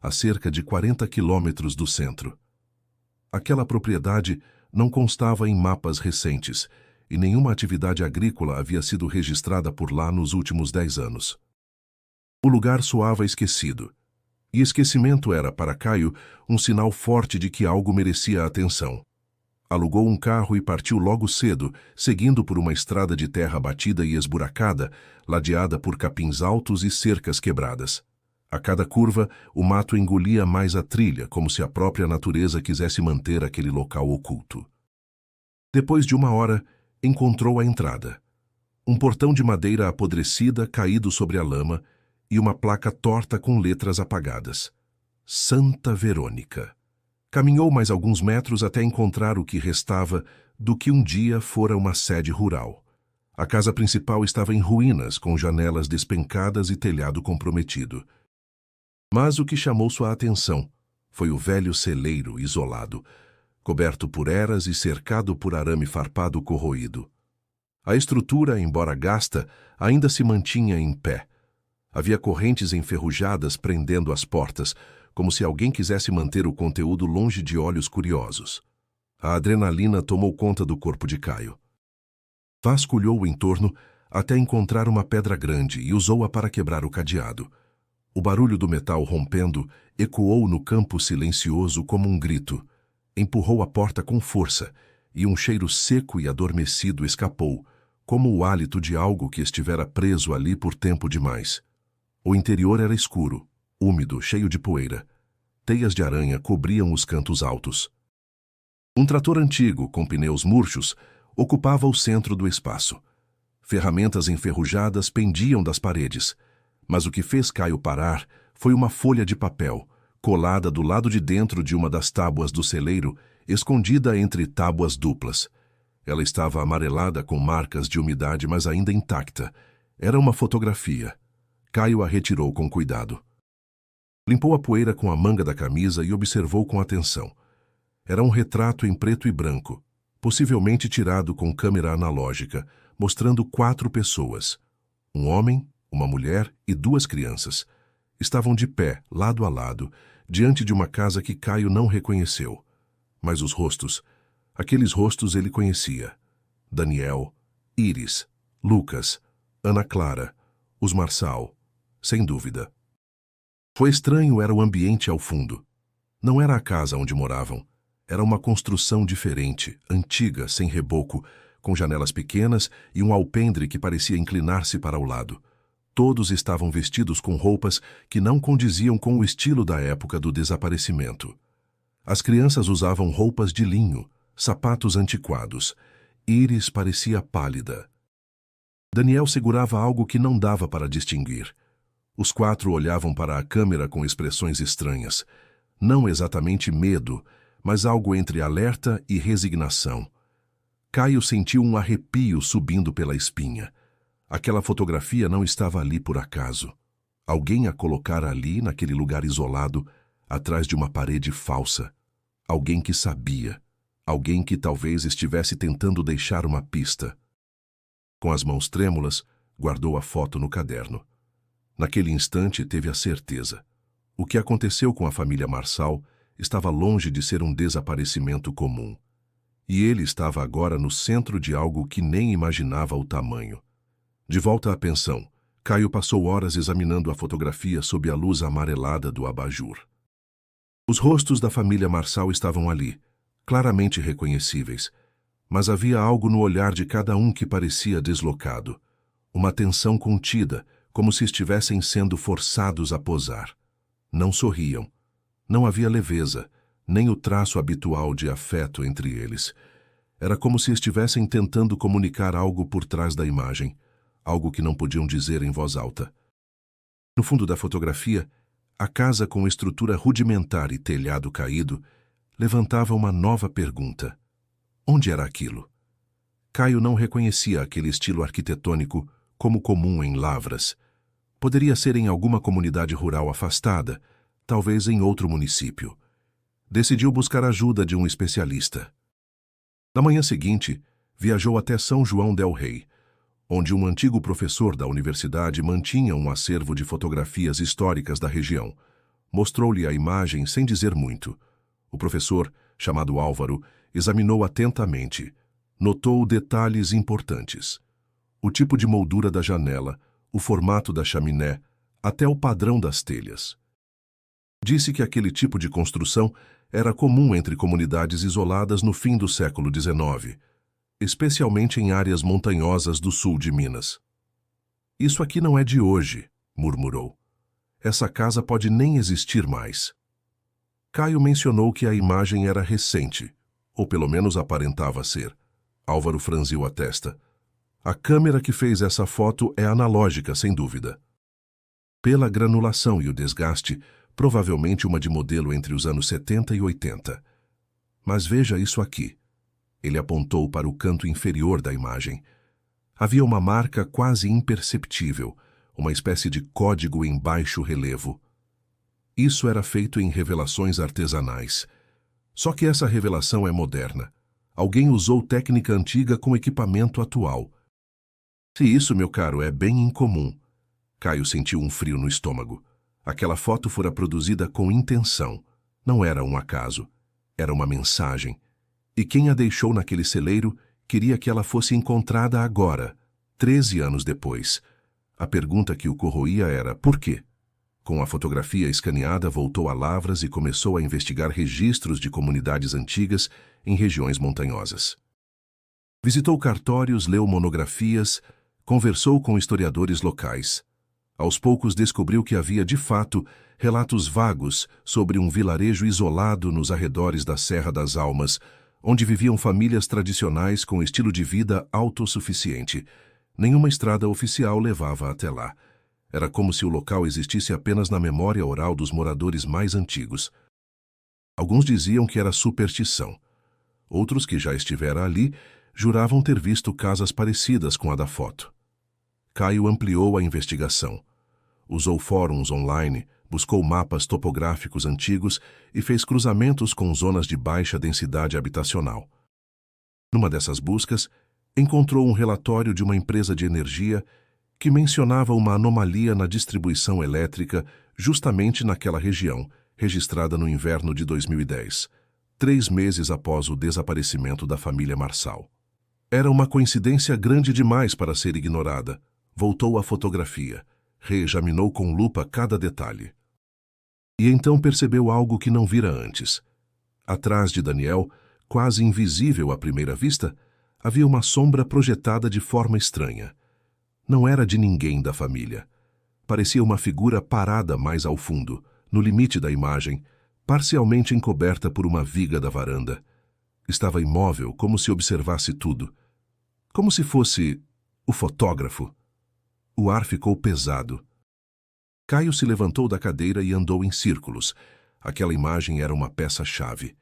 a cerca de 40 quilômetros do centro. Aquela propriedade não constava em mapas recentes e nenhuma atividade agrícola havia sido registrada por lá nos últimos 10 anos. O lugar soava esquecido, e esquecimento era, para Caio, um sinal forte de que algo merecia atenção. Alugou um carro e partiu logo cedo, seguindo por uma estrada de terra batida e esburacada, ladeada por capins altos e cercas quebradas. A cada curva, o mato engolia mais a trilha, como se a própria natureza quisesse manter aquele local oculto. Depois de 1 hora, encontrou a entrada. Um portão de madeira apodrecida caído sobre a lama e uma placa torta com letras apagadas. Santa Verônica. Caminhou mais alguns metros até encontrar o que restava do que um dia fora uma sede rural. A casa principal estava em ruínas, com janelas despencadas e telhado comprometido. Mas o que chamou sua atenção foi o velho celeiro isolado, coberto por eras e cercado por arame farpado corroído. A estrutura, embora gasta, ainda se mantinha em pé. Havia correntes enferrujadas prendendo as portas, como se alguém quisesse manter o conteúdo longe de olhos curiosos. A adrenalina tomou conta do corpo de Caio. Vasculhou o entorno até encontrar uma pedra grande e usou-a para quebrar o cadeado. O barulho do metal rompendo ecoou no campo silencioso como um grito. Empurrou a porta com força e um cheiro seco e adormecido escapou, como o hálito de algo que estivera preso ali por tempo demais. O interior era escuro, úmido, cheio de poeira. Teias de aranha cobriam os cantos altos. Um trator antigo, com pneus murchos, ocupava o centro do espaço. Ferramentas enferrujadas pendiam das paredes, mas o que fez Caio parar foi uma folha de papel, colada do lado de dentro de uma das tábuas do celeiro, escondida entre tábuas duplas. Ela estava amarelada com marcas de umidade, mas ainda intacta. Era uma fotografia. Caio a retirou com cuidado. Limpou a poeira com a manga da camisa e observou com atenção. Era um retrato em preto e branco, possivelmente tirado com câmera analógica, mostrando 4 pessoas. Um homem, uma mulher e 2 crianças. Estavam de pé, lado a lado, diante de uma casa que Caio não reconheceu. Mas os rostos, aqueles rostos ele conhecia. Daniel, Iris, Lucas, Ana Clara, os Marçal, sem dúvida. Foi estranho era o ambiente ao fundo. Não era a casa onde moravam. Era uma construção diferente, antiga, sem reboco, com janelas pequenas e um alpendre que parecia inclinar-se para o lado. Todos estavam vestidos com roupas que não condiziam com o estilo da época do desaparecimento. As crianças usavam roupas de linho, sapatos antiquados. Iris parecia pálida. Daniel segurava algo que não dava para distinguir. Os 4 olhavam para a câmera com expressões estranhas. Não exatamente medo, mas algo entre alerta e resignação. Caio sentiu um arrepio subindo pela espinha. Aquela fotografia não estava ali por acaso. Alguém a colocara ali, naquele lugar isolado, atrás de uma parede falsa. Alguém que sabia. Alguém que talvez estivesse tentando deixar uma pista. Com as mãos trêmulas, guardou a foto no caderno. Naquele instante, teve a certeza. O que aconteceu com a família Marçal estava longe de ser um desaparecimento comum. E ele estava agora no centro de algo que nem imaginava o tamanho. De volta à pensão, Caio passou horas examinando a fotografia sob a luz amarelada do abajur. Os rostos da família Marçal estavam ali, claramente reconhecíveis, mas havia algo no olhar de cada um que parecia deslocado. Uma tensão contida, como se estivessem sendo forçados a posar. Não sorriam. Não havia leveza, nem o traço habitual de afeto entre eles. Era como se estivessem tentando comunicar algo por trás da imagem, algo que não podiam dizer em voz alta. No fundo da fotografia, a casa com estrutura rudimentar e telhado caído levantava uma nova pergunta. Onde era aquilo? Caio não reconhecia aquele estilo arquitetônico como comum em Lavras. Poderia ser em alguma comunidade rural afastada, talvez em outro município. Decidiu buscar a ajuda de um especialista. Na manhã seguinte, viajou até São João del Rei, onde um antigo professor da universidade mantinha um acervo de fotografias históricas da região. Mostrou-lhe a imagem sem dizer muito. O professor, chamado Álvaro, examinou atentamente. Notou detalhes importantes. O tipo de moldura da janela, o formato da chaminé, até o padrão das telhas. Disse que aquele tipo de construção era comum entre comunidades isoladas no fim do século XIX, especialmente em áreas montanhosas do sul de Minas. Isso aqui não é de hoje, murmurou. Essa casa pode nem existir mais. Caio mencionou que a imagem era recente, ou pelo menos aparentava ser. Álvaro franziu a testa. A câmera que fez essa foto é analógica, sem dúvida. Pela granulação e o desgaste, provavelmente uma de modelo entre os anos 70 e 80. Mas veja isso aqui. Ele apontou para o canto inferior da imagem. Havia uma marca quase imperceptível, uma espécie de código em baixo relevo. Isso era feito em revelações artesanais. Só que essa revelação é moderna. Alguém usou técnica antiga com equipamento atual. Se isso, meu caro, é bem incomum. Caio sentiu um frio no estômago. Aquela foto fora produzida com intenção. Não era um acaso. Era uma mensagem. E quem a deixou naquele celeiro queria que ela fosse encontrada agora, 13 anos depois. A pergunta que o corroía era, por quê? Com a fotografia escaneada, voltou a Lavras e começou a investigar registros de comunidades antigas em regiões montanhosas. Visitou cartórios, leu monografias, conversou com historiadores locais. Aos poucos descobriu que havia, de fato, relatos vagos sobre um vilarejo isolado nos arredores da Serra das Almas, onde viviam famílias tradicionais com estilo de vida autossuficiente. Nenhuma estrada oficial levava até lá. Era como se o local existisse apenas na memória oral dos moradores mais antigos. Alguns diziam que era superstição. Outros, que já estiveram ali, juravam ter visto casas parecidas com a da foto. Caio ampliou a investigação. Usou fóruns online, Buscou mapas topográficos antigos e fez cruzamentos com zonas de baixa densidade habitacional. Numa dessas buscas, encontrou um relatório de uma empresa de energia que mencionava uma anomalia na distribuição elétrica justamente naquela região, registrada no inverno de 2010, 3 meses após o desaparecimento da família Marçal. Era uma coincidência grande demais para ser ignorada. Voltou à fotografia, reexaminou com lupa cada detalhe. E então percebeu algo que não vira antes. Atrás de Daniel, quase invisível à primeira vista, havia uma sombra projetada de forma estranha. Não era de ninguém da família. Parecia uma figura parada mais ao fundo, no limite da imagem, parcialmente encoberta por uma viga da varanda. Estava imóvel, como se observasse tudo. Como se fosse o fotógrafo. O ar ficou pesado. Caio se levantou da cadeira e andou em círculos. Aquela imagem era uma peça-chave.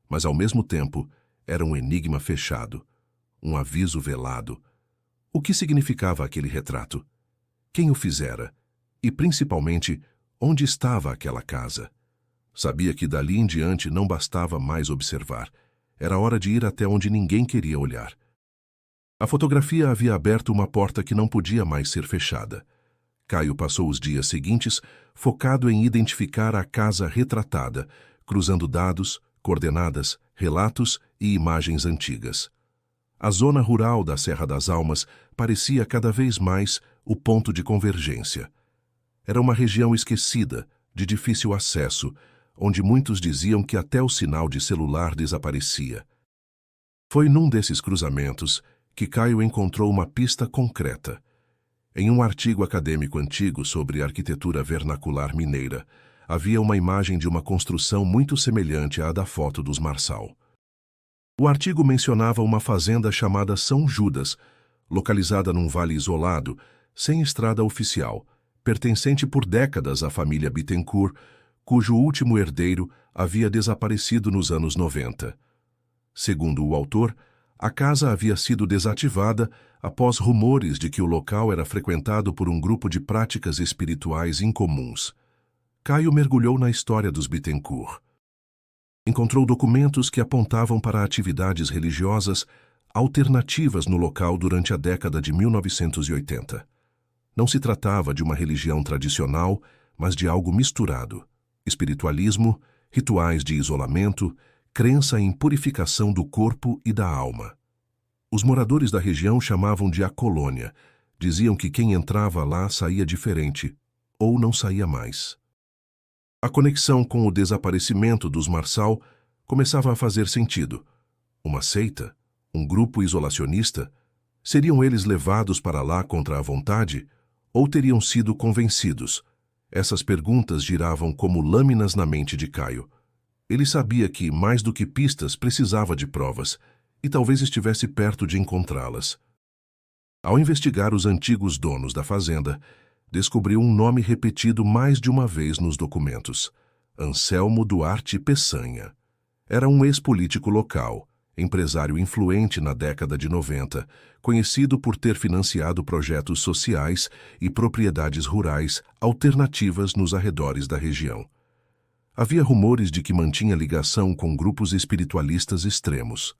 Mas, ao mesmo tempo, era um enigma fechado. Um aviso velado. O que significava aquele retrato? Quem o fizera? E, principalmente, onde estava aquela casa? Sabia que dali em diante não bastava mais observar. Era hora de ir até onde ninguém queria olhar. A fotografia havia aberto uma porta que não podia mais ser fechada. Caio passou os dias seguintes focado em identificar a casa retratada, cruzando dados, coordenadas, relatos e imagens antigas. A zona rural da Serra das Almas parecia cada vez mais o ponto de convergência. Era uma região esquecida, de difícil acesso, onde muitos diziam que até o sinal de celular desaparecia. Foi num desses cruzamentos que Caio encontrou uma pista concreta. Em um artigo acadêmico antigo sobre arquitetura vernacular mineira, havia uma imagem de uma construção muito semelhante à da foto dos Marçal. O artigo mencionava uma fazenda chamada São Judas, localizada num vale isolado, sem estrada oficial, pertencente por décadas à família Bittencourt, cujo último herdeiro havia desaparecido nos anos 90. Segundo o autor, a casa havia sido desativada após rumores de que o local era frequentado por um grupo de práticas espirituais incomuns. Caio mergulhou na história dos Bittencourt. Encontrou documentos que apontavam para atividades religiosas alternativas no local durante a década de 1980. Não se tratava de uma religião tradicional, mas de algo misturado: espiritualismo, rituais de isolamento, crença em purificação do corpo e da alma. Os moradores da região chamavam de a colônia. Diziam que quem entrava lá saía diferente, ou não saía mais. A conexão com o desaparecimento dos Marçal começava a fazer sentido. Uma seita? Um grupo isolacionista? Seriam eles levados para lá contra a vontade? Ou teriam sido convencidos? Essas perguntas giravam como lâminas na mente de Caio. Ele sabia que, mais do que pistas, precisava de provas, e talvez estivesse perto de encontrá-las. Ao investigar os antigos donos da fazenda, descobriu um nome repetido mais de uma vez nos documentos: Anselmo Duarte Peçanha. Era um ex-político local, empresário influente na década de 90, conhecido por ter financiado projetos sociais e propriedades rurais alternativas nos arredores da região. Havia rumores de que mantinha ligação com grupos espiritualistas extremos.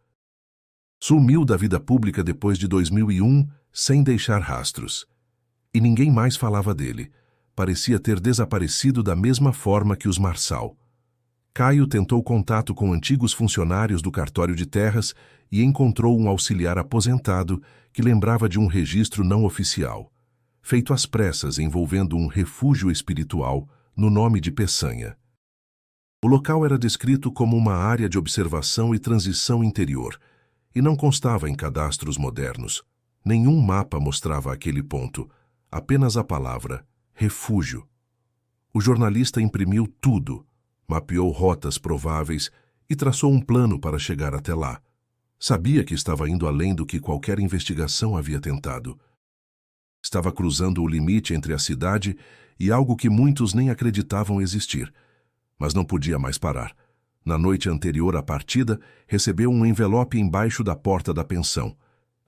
Sumiu da vida pública depois de 2001, sem deixar rastros. E ninguém mais falava dele. Parecia ter desaparecido da mesma forma que os Marçal. Caio tentou contato com antigos funcionários do cartório de terras e encontrou um auxiliar aposentado que lembrava de um registro não oficial, feito às pressas envolvendo um refúgio espiritual no nome de Peçanha. O local era descrito como uma área de observação e transição interior, e não constava em cadastros modernos. Nenhum mapa mostrava aquele ponto, apenas a palavra refúgio. O jornalista imprimiu tudo, mapeou rotas prováveis e traçou um plano para chegar até lá. Sabia que estava indo além do que qualquer investigação havia tentado. Estava cruzando o limite entre a cidade e algo que muitos nem acreditavam existir, mas não podia mais parar. Na noite anterior à partida, recebeu um envelope embaixo da porta da pensão,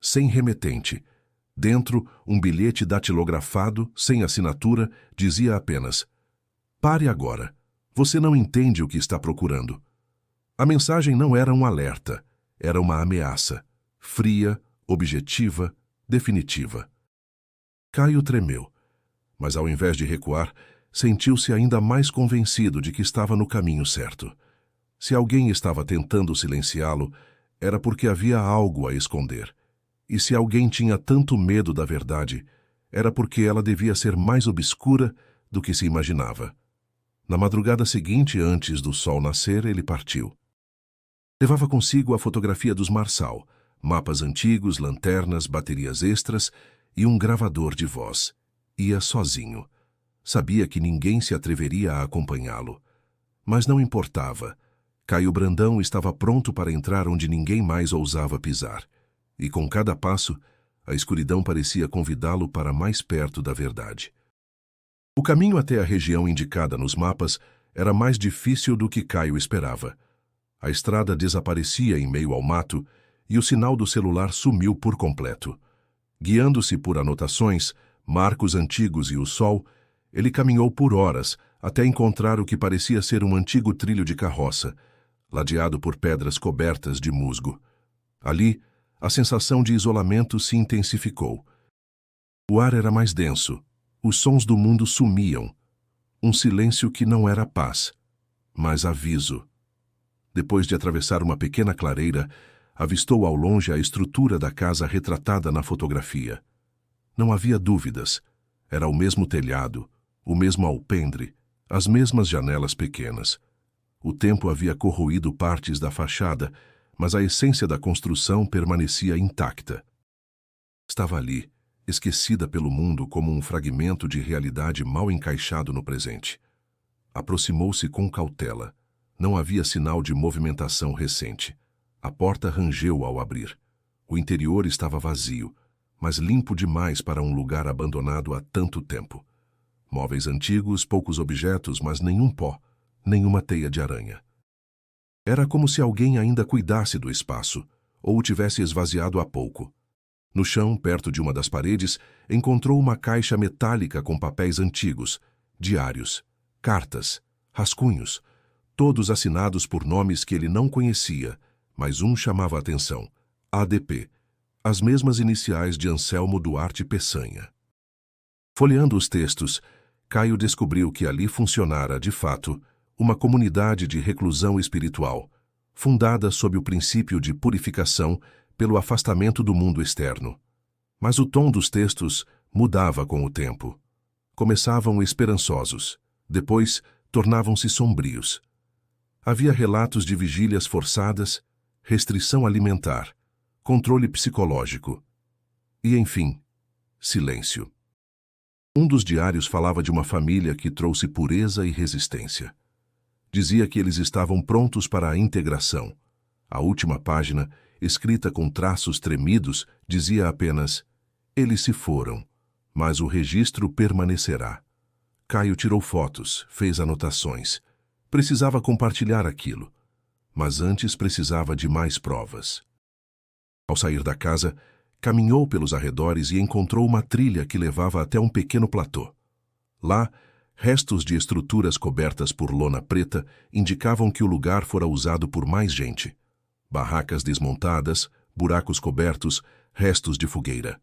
sem remetente. Dentro, um bilhete datilografado, sem assinatura, dizia apenas: Pare agora. Você não entende o que está procurando. A mensagem não era um alerta, era uma ameaça. Fria, objetiva, definitiva. Caio tremeu, mas ao invés de recuar, sentiu-se ainda mais convencido de que estava no caminho certo. Se alguém estava tentando silenciá-lo, era porque havia algo a esconder. E se alguém tinha tanto medo da verdade, era porque ela devia ser mais obscura do que se imaginava. Na madrugada seguinte, antes do sol nascer, ele partiu. Levava consigo a fotografia dos Marçal, mapas antigos, lanternas, baterias extras e um gravador de voz. Ia sozinho. Sabia que ninguém se atreveria a acompanhá-lo. Mas não importava. Caio Brandão estava pronto para entrar onde ninguém mais ousava pisar. E com cada passo, a escuridão parecia convidá-lo para mais perto da verdade. O caminho até a região indicada nos mapas era mais difícil do que Caio esperava. A estrada desaparecia em meio ao mato e o sinal do celular sumiu por completo. Guiando-se por anotações, marcos antigos e o sol, ele caminhou por horas até encontrar o que parecia ser um antigo trilho de carroça, ladeado por pedras cobertas de musgo. Ali, a sensação de isolamento se intensificou. O ar era mais denso, os sons do mundo sumiam. Um silêncio que não era paz, mas aviso. Depois de atravessar uma pequena clareira, avistou ao longe a estrutura da casa retratada na fotografia. Não havia dúvidas. Era o mesmo telhado, o mesmo alpendre, as mesmas janelas pequenas. O tempo havia corroído partes da fachada, mas a essência da construção permanecia intacta. Estava ali, esquecida pelo mundo como um fragmento de realidade mal encaixado no presente. Aproximou-se com cautela. Não havia sinal de movimentação recente. A porta rangeu ao abrir. O interior estava vazio, mas limpo demais para um lugar abandonado há tanto tempo. Móveis antigos, poucos objetos, mas nenhum pó, nenhuma teia de aranha. Era como se alguém ainda cuidasse do espaço, ou o tivesse esvaziado há pouco. No chão, perto de uma das paredes, encontrou uma caixa metálica com papéis antigos, diários, cartas, rascunhos, todos assinados por nomes que ele não conhecia, mas um chamava a atenção: ADP, as mesmas iniciais de Anselmo Duarte Peçanha. Folheando os textos, Caio descobriu que ali funcionara, de fato, uma comunidade de reclusão espiritual, fundada sob o princípio de purificação pelo afastamento do mundo externo. Mas o tom dos textos mudava com o tempo. Começavam esperançosos, depois tornavam-se sombrios. Havia relatos de vigílias forçadas, restrição alimentar, controle psicológico e, enfim, silêncio. Um dos diários falava de uma família que trouxe pureza e resistência. Dizia que eles estavam prontos para a integração. A última página, escrita com traços tremidos, dizia apenas: eles se foram, mas o registro permanecerá. Caio tirou fotos, fez anotações. Precisava compartilhar aquilo, mas antes precisava de mais provas. Ao sair da casa, caminhou pelos arredores e encontrou uma trilha que levava até um pequeno platô. Lá, restos de estruturas cobertas por lona preta indicavam que o lugar fora usado por mais gente. Barracas desmontadas, buracos cobertos, restos de fogueira,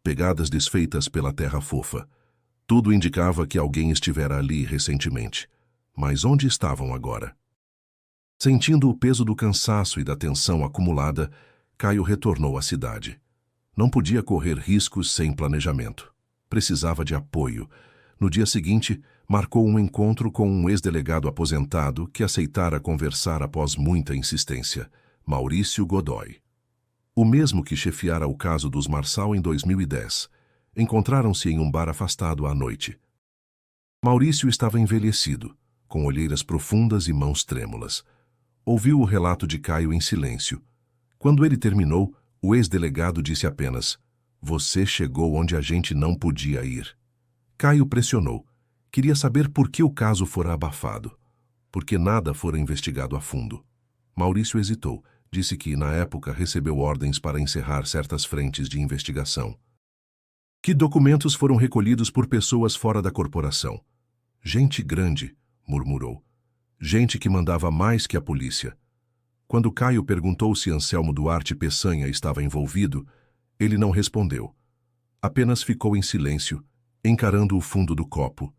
pegadas desfeitas pela terra fofa. Tudo indicava que alguém estivera ali recentemente. Mas onde estavam agora? Sentindo o peso do cansaço e da tensão acumulada, Caio retornou à cidade. Não podia correr riscos sem planejamento. Precisava de apoio. No dia seguinte, marcou um encontro com um ex-delegado aposentado que aceitara conversar após muita insistência, Maurício Godoy. O mesmo que chefiara o caso dos Marçal em 2010. Encontraram-se em um bar afastado à noite. Maurício estava envelhecido, com olheiras profundas e mãos trêmulas. Ouviu o relato de Caio em silêncio. Quando ele terminou, o ex-delegado disse apenas: "Você chegou onde a gente não podia ir." Caio pressionou. Queria saber por que o caso fora abafado. Porque nada fora investigado a fundo. Maurício hesitou. Disse que, na época, recebeu ordens para encerrar certas frentes de investigação. Que documentos foram recolhidos por pessoas fora da corporação. Gente grande, murmurou. Gente que mandava mais que a polícia. Quando Caio perguntou se Anselmo Duarte Peçanha estava envolvido, ele não respondeu. Apenas ficou em silêncio, encarando o fundo do copo.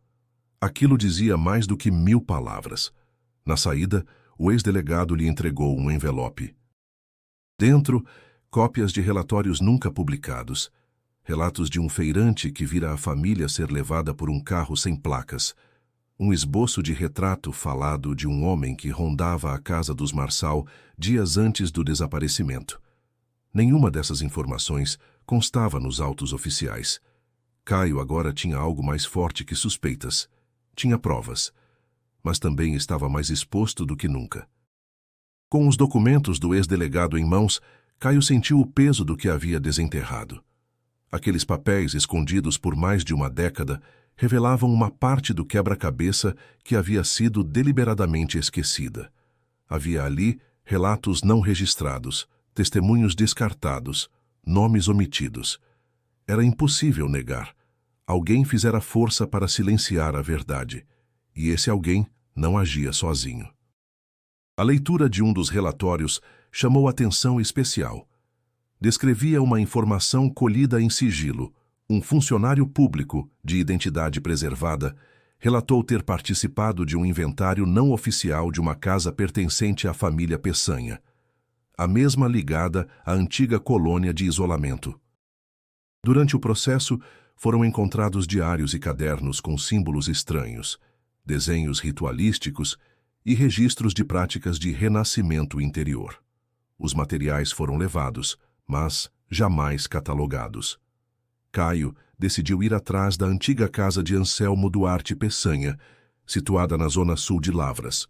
Aquilo dizia mais do que 1000 palavras. Na saída, o ex-delegado lhe entregou um envelope. Dentro, cópias de relatórios nunca publicados. Relatos de um feirante que vira a família ser levada por um carro sem placas. Um esboço de retrato falado de um homem que rondava a casa dos Marçal dias antes do desaparecimento. Nenhuma dessas informações constava nos autos oficiais. Caio agora tinha algo mais forte que suspeitas. Tinha provas, mas também estava mais exposto do que nunca. Com os documentos do ex-delegado em mãos, Caio sentiu o peso do que havia desenterrado. Aqueles papéis escondidos por mais de uma década revelavam uma parte do quebra-cabeça que havia sido deliberadamente esquecida. Havia ali relatos não registrados, testemunhos descartados, nomes omitidos. Era impossível negar. Alguém fizera força para silenciar a verdade, e esse alguém não agia sozinho. A leitura de um dos relatórios chamou atenção especial. Descrevia uma informação colhida em sigilo. Um funcionário público, de identidade preservada, relatou ter participado de um inventário não oficial de uma casa pertencente à família Peçanha, a mesma ligada à antiga colônia de isolamento. Durante o processo, foram encontrados diários e cadernos com símbolos estranhos, desenhos ritualísticos e registros de práticas de renascimento interior. Os materiais foram levados, mas jamais catalogados. Caio decidiu ir atrás da antiga casa de Anselmo Duarte Peçanha, situada na zona sul de Lavras.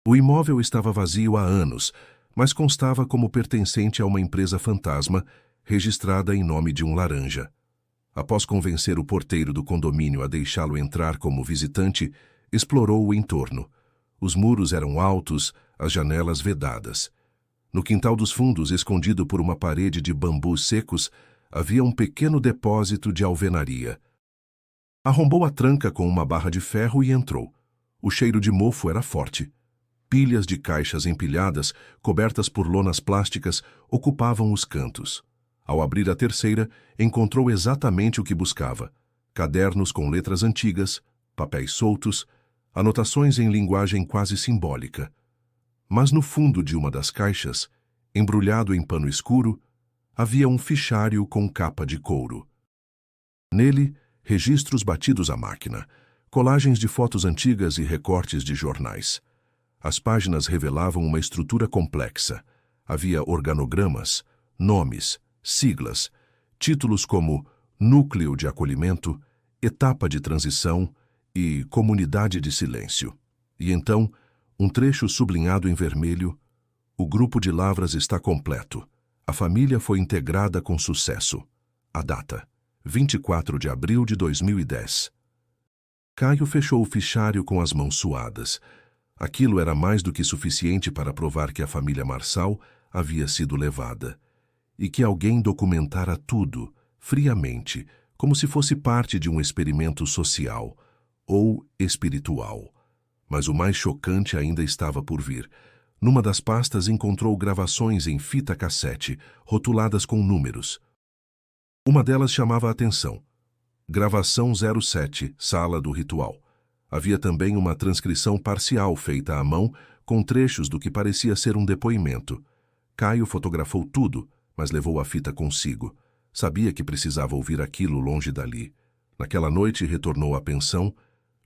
O imóvel estava vazio há anos, mas constava como pertencente a uma empresa fantasma registrada em nome de um laranja. Após convencer o porteiro do condomínio a deixá-lo entrar como visitante, explorou o entorno. Os muros eram altos, as janelas vedadas. No quintal dos fundos, escondido por uma parede de bambus secos, havia um pequeno depósito de alvenaria. Arrombou a tranca com uma barra de ferro e entrou. O cheiro de mofo era forte. Pilhas de caixas empilhadas, cobertas por lonas plásticas, ocupavam os cantos. Ao abrir a terceira, encontrou exatamente o que buscava: cadernos com letras antigas, papéis soltos, anotações em linguagem quase simbólica. Mas no fundo de uma das caixas, embrulhado em pano escuro, havia um fichário com capa de couro. Nele, registros batidos à máquina, colagens de fotos antigas e recortes de jornais. As páginas revelavam uma estrutura complexa. Havia organogramas, nomes, siglas, títulos como Núcleo de Acolhimento, Etapa de Transição e Comunidade de Silêncio. E então, um trecho sublinhado em vermelho: o grupo de Lavras está completo. A família foi integrada com sucesso. A data: 24 de abril de 2010. Caio fechou o fichário com as mãos suadas. Aquilo era mais do que suficiente para provar que a família Marçal havia sido levada. E que alguém documentara tudo, friamente, como se fosse parte de um experimento social ou espiritual. Mas o mais chocante ainda estava por vir. Numa das pastas encontrou gravações em fita cassete, rotuladas com números. Uma delas chamava a atenção. Gravação 07, Sala do Ritual. Havia também uma transcrição parcial feita à mão, com trechos do que parecia ser um depoimento. Caio fotografou tudo, mas levou a fita consigo. Sabia que precisava ouvir aquilo longe dali. Naquela noite retornou à pensão,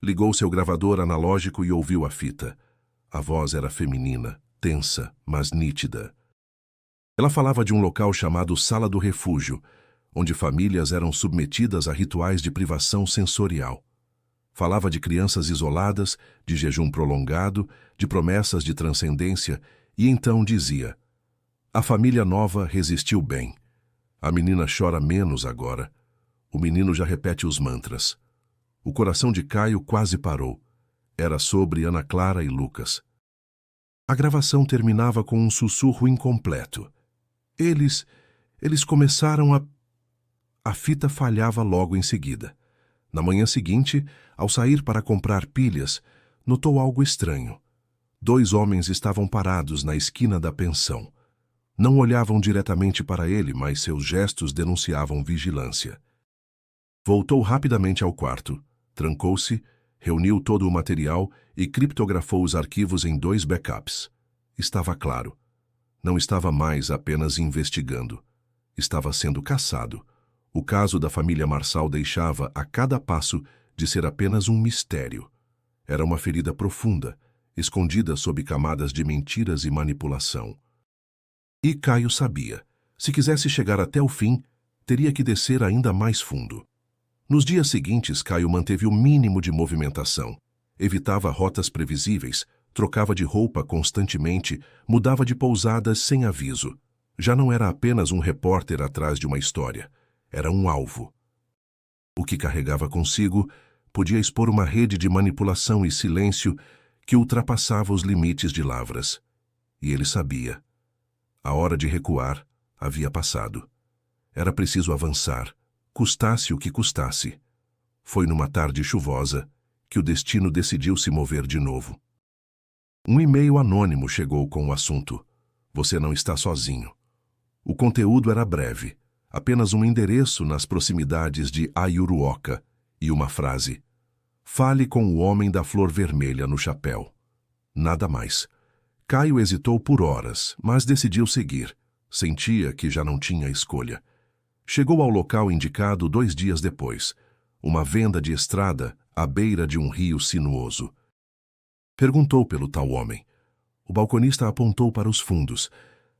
ligou seu gravador analógico e ouviu a fita. A voz era feminina, tensa, mas nítida. Ela falava de um local chamado Sala do Refúgio, onde famílias eram submetidas a rituais de privação sensorial. Falava de crianças isoladas, de jejum prolongado, de promessas de transcendência, e então dizia: a família nova resistiu bem. A menina chora menos agora. O menino já repete os mantras. O coração de Caio quase parou. Era sobre Ana Clara e Lucas. A gravação terminava com um sussurro incompleto. Eles começaram a... A fita falhava logo em seguida. Na manhã seguinte, ao sair para comprar pilhas, notou algo estranho. 2 homens estavam parados na esquina da pensão. Não olhavam diretamente para ele, mas seus gestos denunciavam vigilância. Voltou rapidamente ao quarto, trancou-se, reuniu todo o material e criptografou os arquivos em 2 backups. Estava claro. Não estava mais apenas investigando. Estava sendo caçado. O caso da família Marçal deixava, a cada passo, de ser apenas um mistério. Era uma ferida profunda, escondida sob camadas de mentiras e manipulação. E Caio sabia. Se quisesse chegar até o fim, teria que descer ainda mais fundo. Nos dias seguintes, Caio manteve o mínimo de movimentação. Evitava rotas previsíveis, trocava de roupa constantemente, mudava de pousadas sem aviso. Já não era apenas um repórter atrás de uma história. Era um alvo. O que carregava consigo podia expor uma rede de manipulação e silêncio que ultrapassava os limites de Lavras. E ele sabia. A hora de recuar havia passado. Era preciso avançar, custasse o que custasse. Foi numa tarde chuvosa que o destino decidiu se mover de novo. Um e-mail anônimo chegou com o assunto: "Você não está sozinho." O conteúdo era breve, apenas um endereço nas proximidades de Ayuruoca e uma frase: "Fale com o homem da flor vermelha no chapéu." Nada mais. Caio hesitou por horas, mas decidiu seguir. Sentia que já não tinha escolha. Chegou ao local indicado 2 dias depois, uma venda de estrada à beira de um rio sinuoso. Perguntou pelo tal homem. O balconista apontou para os fundos.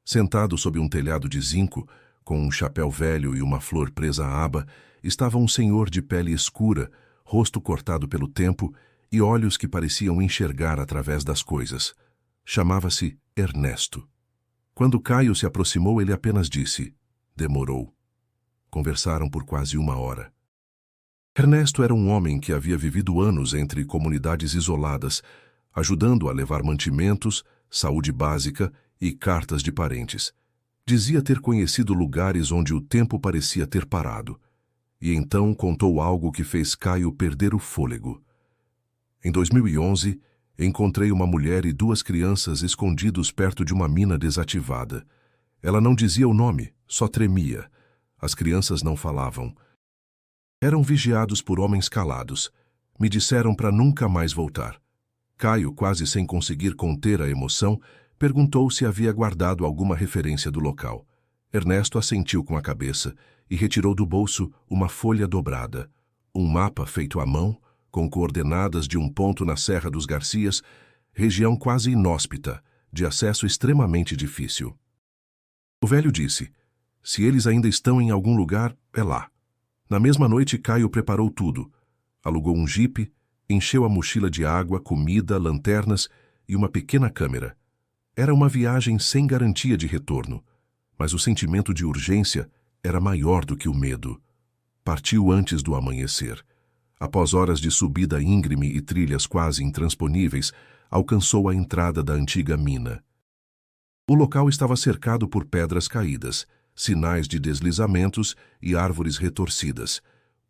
Sentado sob um telhado de zinco, com um chapéu velho e uma flor presa à aba, estava um senhor de pele escura, rosto cortado pelo tempo e olhos que pareciam enxergar através das coisas. Chamava-se Ernesto. Quando Caio se aproximou, ele apenas disse: "Demorou." Conversaram por quase 1 hora. Ernesto era um homem que havia vivido anos entre comunidades isoladas, ajudando a levar mantimentos, saúde básica e cartas de parentes. Dizia ter conhecido lugares onde o tempo parecia ter parado. E então contou algo que fez Caio perder o fôlego. Em 2011, encontrei uma mulher e 2 crianças escondidos perto de uma mina desativada. Ela não dizia o nome, só tremia. As crianças não falavam. Eram vigiados por homens calados. Me disseram para nunca mais voltar. Caio, quase sem conseguir conter a emoção, perguntou se havia guardado alguma referência do local. Ernesto assentiu com a cabeça e retirou do bolso uma folha dobrada. Um mapa feito à mão, com coordenadas de um ponto na Serra dos Garcias, região quase inóspita, de acesso extremamente difícil. O velho disse: "Se eles ainda estão em algum lugar, é lá." Na mesma noite, Caio preparou tudo. Alugou um jipe, encheu a mochila de água, comida, lanternas e uma pequena câmera. Era uma viagem sem garantia de retorno, mas o sentimento de urgência era maior do que o medo. Partiu antes do amanhecer. Após horas de subida íngreme e trilhas quase intransponíveis, alcançou a entrada da antiga mina. O local estava cercado por pedras caídas, sinais de deslizamentos e árvores retorcidas.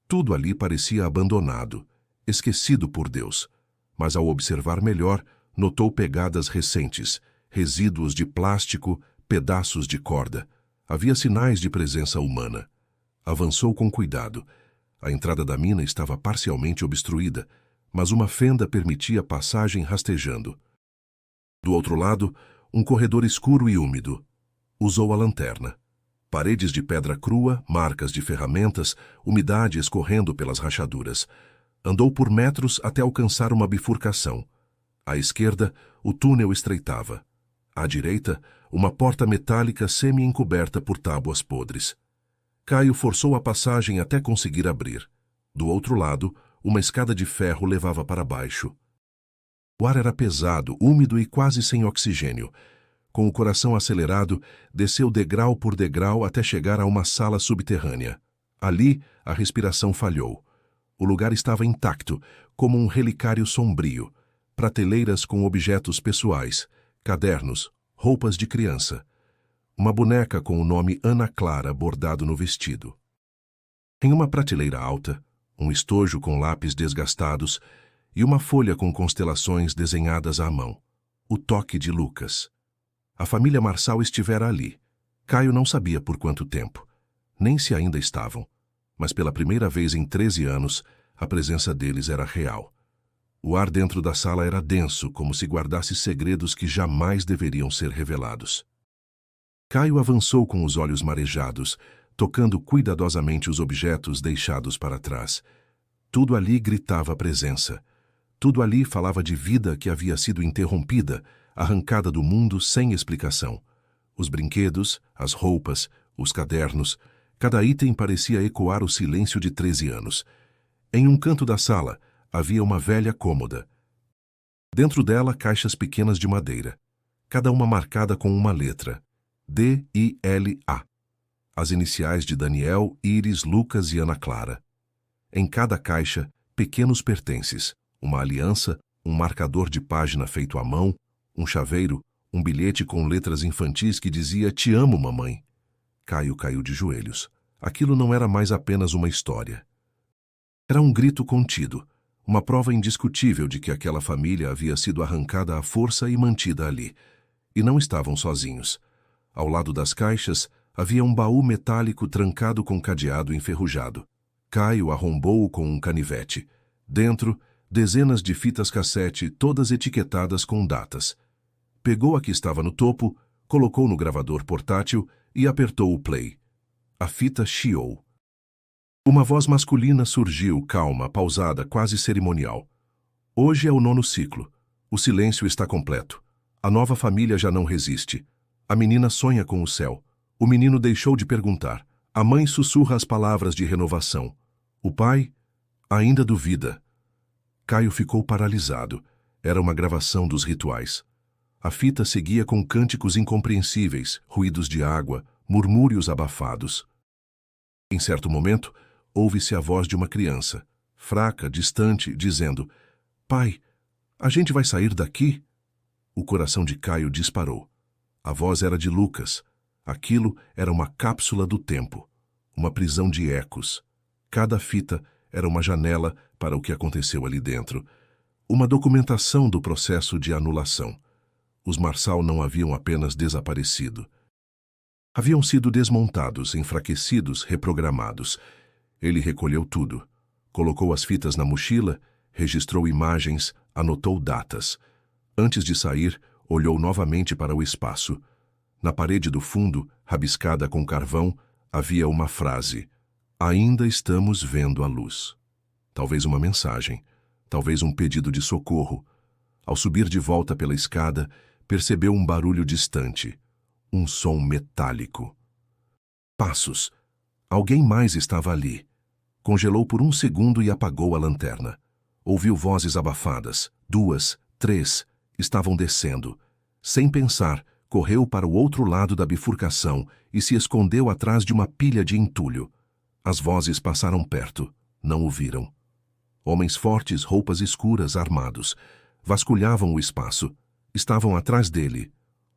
Tudo ali parecia abandonado, esquecido por Deus. Mas ao observar melhor, notou pegadas recentes, resíduos de plástico, pedaços de corda. Havia sinais de presença humana. Avançou com cuidado. A entrada da mina estava parcialmente obstruída, mas uma fenda permitia passagem rastejando. Do outro lado, um corredor escuro e úmido. Usou a lanterna. Paredes de pedra crua, marcas de ferramentas, umidade escorrendo pelas rachaduras. Andou por metros até alcançar uma bifurcação. À esquerda, o túnel estreitava. À direita, uma porta metálica semi-encoberta por tábuas podres. Caio forçou a passagem até conseguir abrir. Do outro lado, uma escada de ferro levava para baixo. O ar era pesado, úmido e quase sem oxigênio. Com o coração acelerado, desceu degrau por degrau até chegar a uma sala subterrânea. Ali, a respiração falhou. O lugar estava intacto, como um relicário sombrio. Prateleiras com objetos pessoais, cadernos, roupas de criança. Uma boneca com o nome Ana Clara bordado no vestido. Em uma prateleira alta, um estojo com lápis desgastados e uma folha com constelações desenhadas à mão. O toque de Lucas. A família Marçal estivera ali. Caio não sabia por quanto tempo, nem se ainda estavam, mas pela primeira vez em 13 anos, a presença deles era real. O ar dentro da sala era denso, como se guardasse segredos que jamais deveriam ser revelados. Caio avançou com os olhos marejados, tocando cuidadosamente os objetos deixados para trás. Tudo ali gritava presença. Tudo ali falava de vida que havia sido interrompida, arrancada do mundo sem explicação. Os brinquedos, as roupas, os cadernos, cada item parecia ecoar o silêncio de 13 anos. Em um canto da sala, havia uma velha cômoda. Dentro dela, caixas pequenas de madeira, cada uma marcada com uma letra, D-I-L-A. As iniciais de Daniel, Iris, Lucas e Ana Clara. Em cada caixa, pequenos pertences, uma aliança, um marcador de página feito à mão, um chaveiro, um bilhete com letras infantis que dizia "Te amo, mamãe". Caio caiu de joelhos. Aquilo não era mais apenas uma história. Era um grito contido, uma prova indiscutível de que aquela família havia sido arrancada à força e mantida ali. E não estavam sozinhos. Ao lado das caixas, havia um baú metálico trancado com cadeado enferrujado. Caio arrombou-o com um canivete. Dentro, dezenas de fitas cassete, todas etiquetadas com datas. Pegou a que estava no topo, colocou no gravador portátil e apertou o play. A fita chiou. Uma voz masculina surgiu, calma, pausada, quase cerimonial. Hoje é o 9º ciclo. O silêncio está completo. A nova família já não resiste. A menina sonha com o céu. O menino deixou de perguntar. A mãe sussurra as palavras de renovação. O pai ainda duvida. Caio ficou paralisado. Era uma gravação dos rituais. A fita seguia com cânticos incompreensíveis, ruídos de água, murmúrios abafados. Em certo momento, ouve-se a voz de uma criança, fraca, distante, dizendo: "Pai, a gente vai sair daqui?" O coração de Caio disparou. A voz era de Lucas. Aquilo era uma cápsula do tempo, uma prisão de ecos. Cada fita era uma janela para o que aconteceu ali dentro, uma documentação do processo de anulação. Os Marçal não haviam apenas desaparecido. Haviam sido desmontados, enfraquecidos, reprogramados. Ele recolheu tudo. Colocou as fitas na mochila, registrou imagens, anotou datas. Antes de sair, olhou novamente para o espaço. Na parede do fundo, rabiscada com carvão, havia uma frase: "Ainda estamos vendo a luz." Talvez uma mensagem, talvez um pedido de socorro. Ao subir de volta pela escada, percebeu um barulho distante, um som metálico. Passos. Alguém mais estava ali. Congelou por um segundo e apagou a lanterna. Ouviu vozes abafadas. 2, 3, estavam descendo. Sem pensar, correu para o outro lado da bifurcação e se escondeu atrás de uma pilha de entulho. As vozes passaram perto. Não o viram. Homens fortes, roupas escuras, armados. Vasculhavam o espaço. Estavam atrás dele,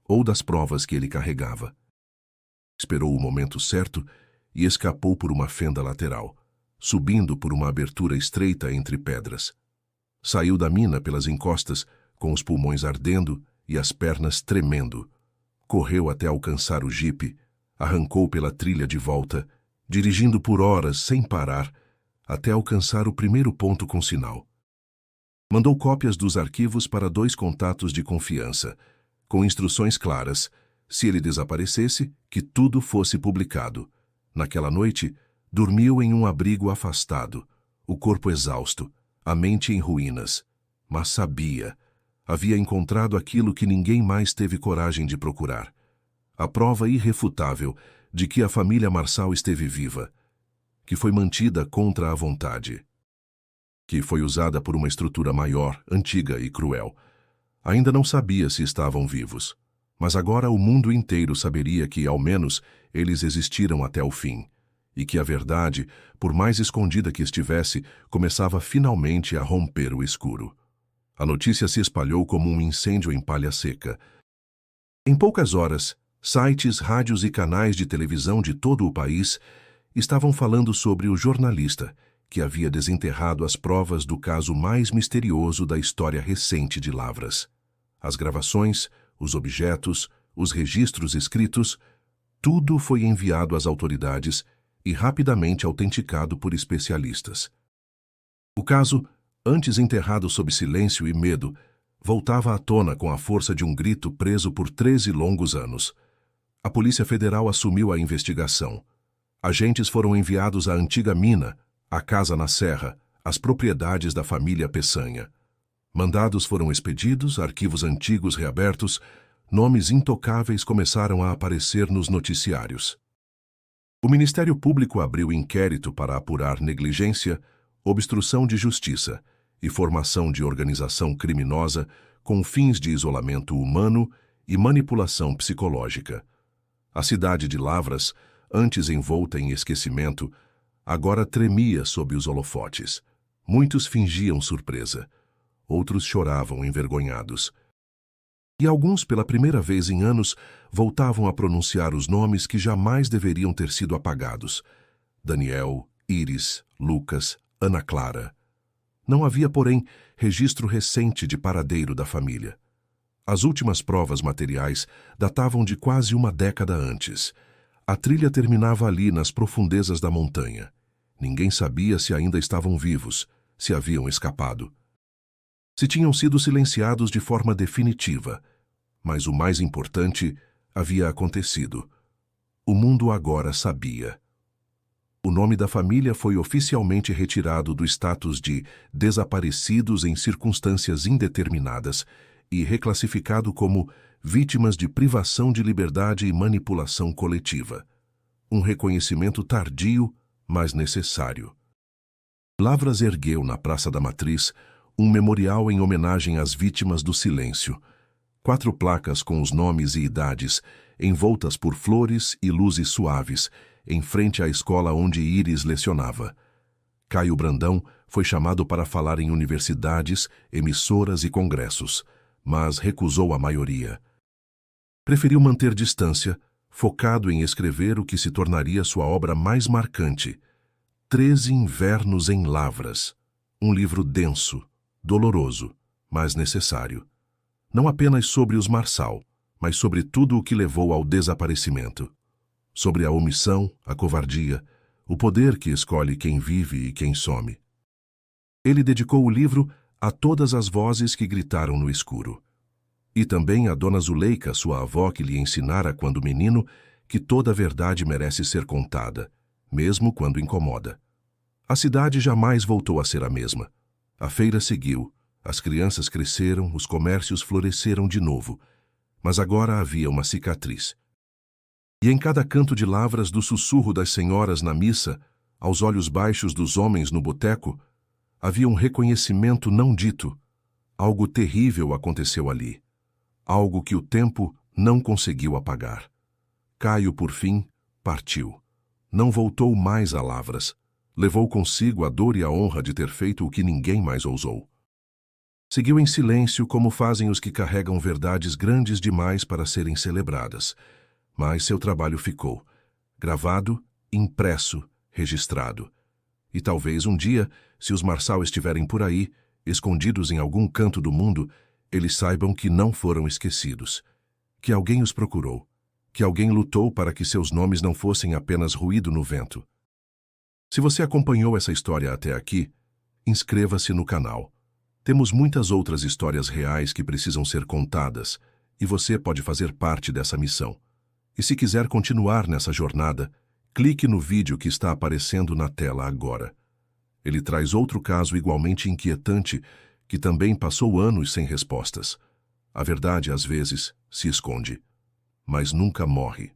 ou das provas que ele carregava. Esperou o momento certo e escapou por uma fenda lateral, subindo por uma abertura estreita entre pedras. Saiu da mina pelas encostas, com os pulmões ardendo e as pernas tremendo. Correu até alcançar o jipe, arrancou pela trilha de volta, dirigindo por horas sem parar, até alcançar o primeiro ponto com sinal. Mandou cópias dos arquivos para 2 contatos de confiança, com instruções claras: se ele desaparecesse, que tudo fosse publicado. Naquela noite, dormiu em um abrigo afastado, o corpo exausto, a mente em ruínas. Mas sabia. Havia encontrado aquilo que ninguém mais teve coragem de procurar. A prova irrefutável de que a família Marçal esteve viva, que foi mantida contra a vontade, que foi usada por uma estrutura maior, antiga e cruel. Ainda não sabia se estavam vivos, mas agora o mundo inteiro saberia que, ao menos, eles existiram até o fim, e que a verdade, por mais escondida que estivesse, começava finalmente a romper o escuro. A notícia se espalhou como um incêndio em palha seca. Em poucas horas, sites, rádios e canais de televisão de todo o país estavam falando sobre o jornalista que havia desenterrado as provas do caso mais misterioso da história recente de Lavras. As gravações, os objetos, os registros escritos, tudo foi enviado às autoridades e rapidamente autenticado por especialistas. O caso, antes enterrado sob silêncio e medo, voltava à tona com a força de um grito preso por 13 longos anos. A Polícia Federal assumiu a investigação. Agentes foram enviados à antiga mina, à casa na Serra, às propriedades da família Peçanha. Mandados foram expedidos, arquivos antigos reabertos, nomes intocáveis começaram a aparecer nos noticiários. O Ministério Público abriu inquérito para apurar negligência, obstrução de justiça e formação de organização criminosa com fins de isolamento humano e manipulação psicológica. A cidade de Lavras, antes envolta em esquecimento, agora tremia sob os holofotes. Muitos fingiam surpresa, outros choravam envergonhados. E alguns, pela primeira vez em anos, voltavam a pronunciar os nomes que jamais deveriam ter sido apagados: Daniel, Iris, Lucas, Ana Clara. Não havia, porém, registro recente de paradeiro da família. As últimas provas materiais datavam de quase uma década antes. A trilha terminava ali, nas profundezas da montanha. Ninguém sabia se ainda estavam vivos, se haviam escapado. Se tinham sido silenciados de forma definitiva. Mas o mais importante havia acontecido. O mundo agora sabia. O nome da família foi oficialmente retirado do status de desaparecidos em circunstâncias indeterminadas e reclassificado como vítimas de privação de liberdade e manipulação coletiva. Um reconhecimento tardio, mas necessário. Lavras ergueu na Praça da Matriz um memorial em homenagem às vítimas do silêncio. 4 placas com os nomes e idades, envoltas por flores e luzes suaves, em frente à escola onde Iris lecionava. Caio Brandão foi chamado para falar em universidades, emissoras e congressos, mas recusou a maioria. Preferiu manter distância, focado em escrever o que se tornaria sua obra mais marcante, 13 Invernos em Lavras, um livro denso, doloroso, mas necessário. Não apenas sobre os Marçal, mas sobre tudo o que levou ao desaparecimento. Sobre a omissão, a covardia, o poder que escolhe quem vive e quem some. Ele dedicou o livro a todas as vozes que gritaram no escuro. E também a Dona Zuleika, sua avó, que lhe ensinara quando menino que toda a verdade merece ser contada, mesmo quando incomoda. A cidade jamais voltou a ser a mesma. A feira seguiu, as crianças cresceram, os comércios floresceram de novo, mas agora havia uma cicatriz. E em cada canto de Lavras, do sussurro das senhoras na missa, aos olhos baixos dos homens no boteco, havia um reconhecimento não dito. Algo terrível aconteceu ali. Algo que o tempo não conseguiu apagar. Caio, por fim, partiu. Não voltou mais a Lavras. Levou consigo a dor e a honra de ter feito o que ninguém mais ousou. Seguiu em silêncio, como fazem os que carregam verdades grandes demais para serem celebradas. Mas seu trabalho ficou, gravado, impresso, registrado. E talvez um dia, se os Marçal estiverem por aí, escondidos em algum canto do mundo, eles saibam que não foram esquecidos, que alguém os procurou, que alguém lutou para que seus nomes não fossem apenas ruído no vento. Se você acompanhou essa história até aqui, inscreva-se no canal. Temos muitas outras histórias reais que precisam ser contadas, e você pode fazer parte dessa missão. E se quiser continuar nessa jornada, clique no vídeo que está aparecendo na tela agora. Ele traz outro caso igualmente inquietante que também passou anos sem respostas. A verdade, às vezes, se esconde, mas nunca morre.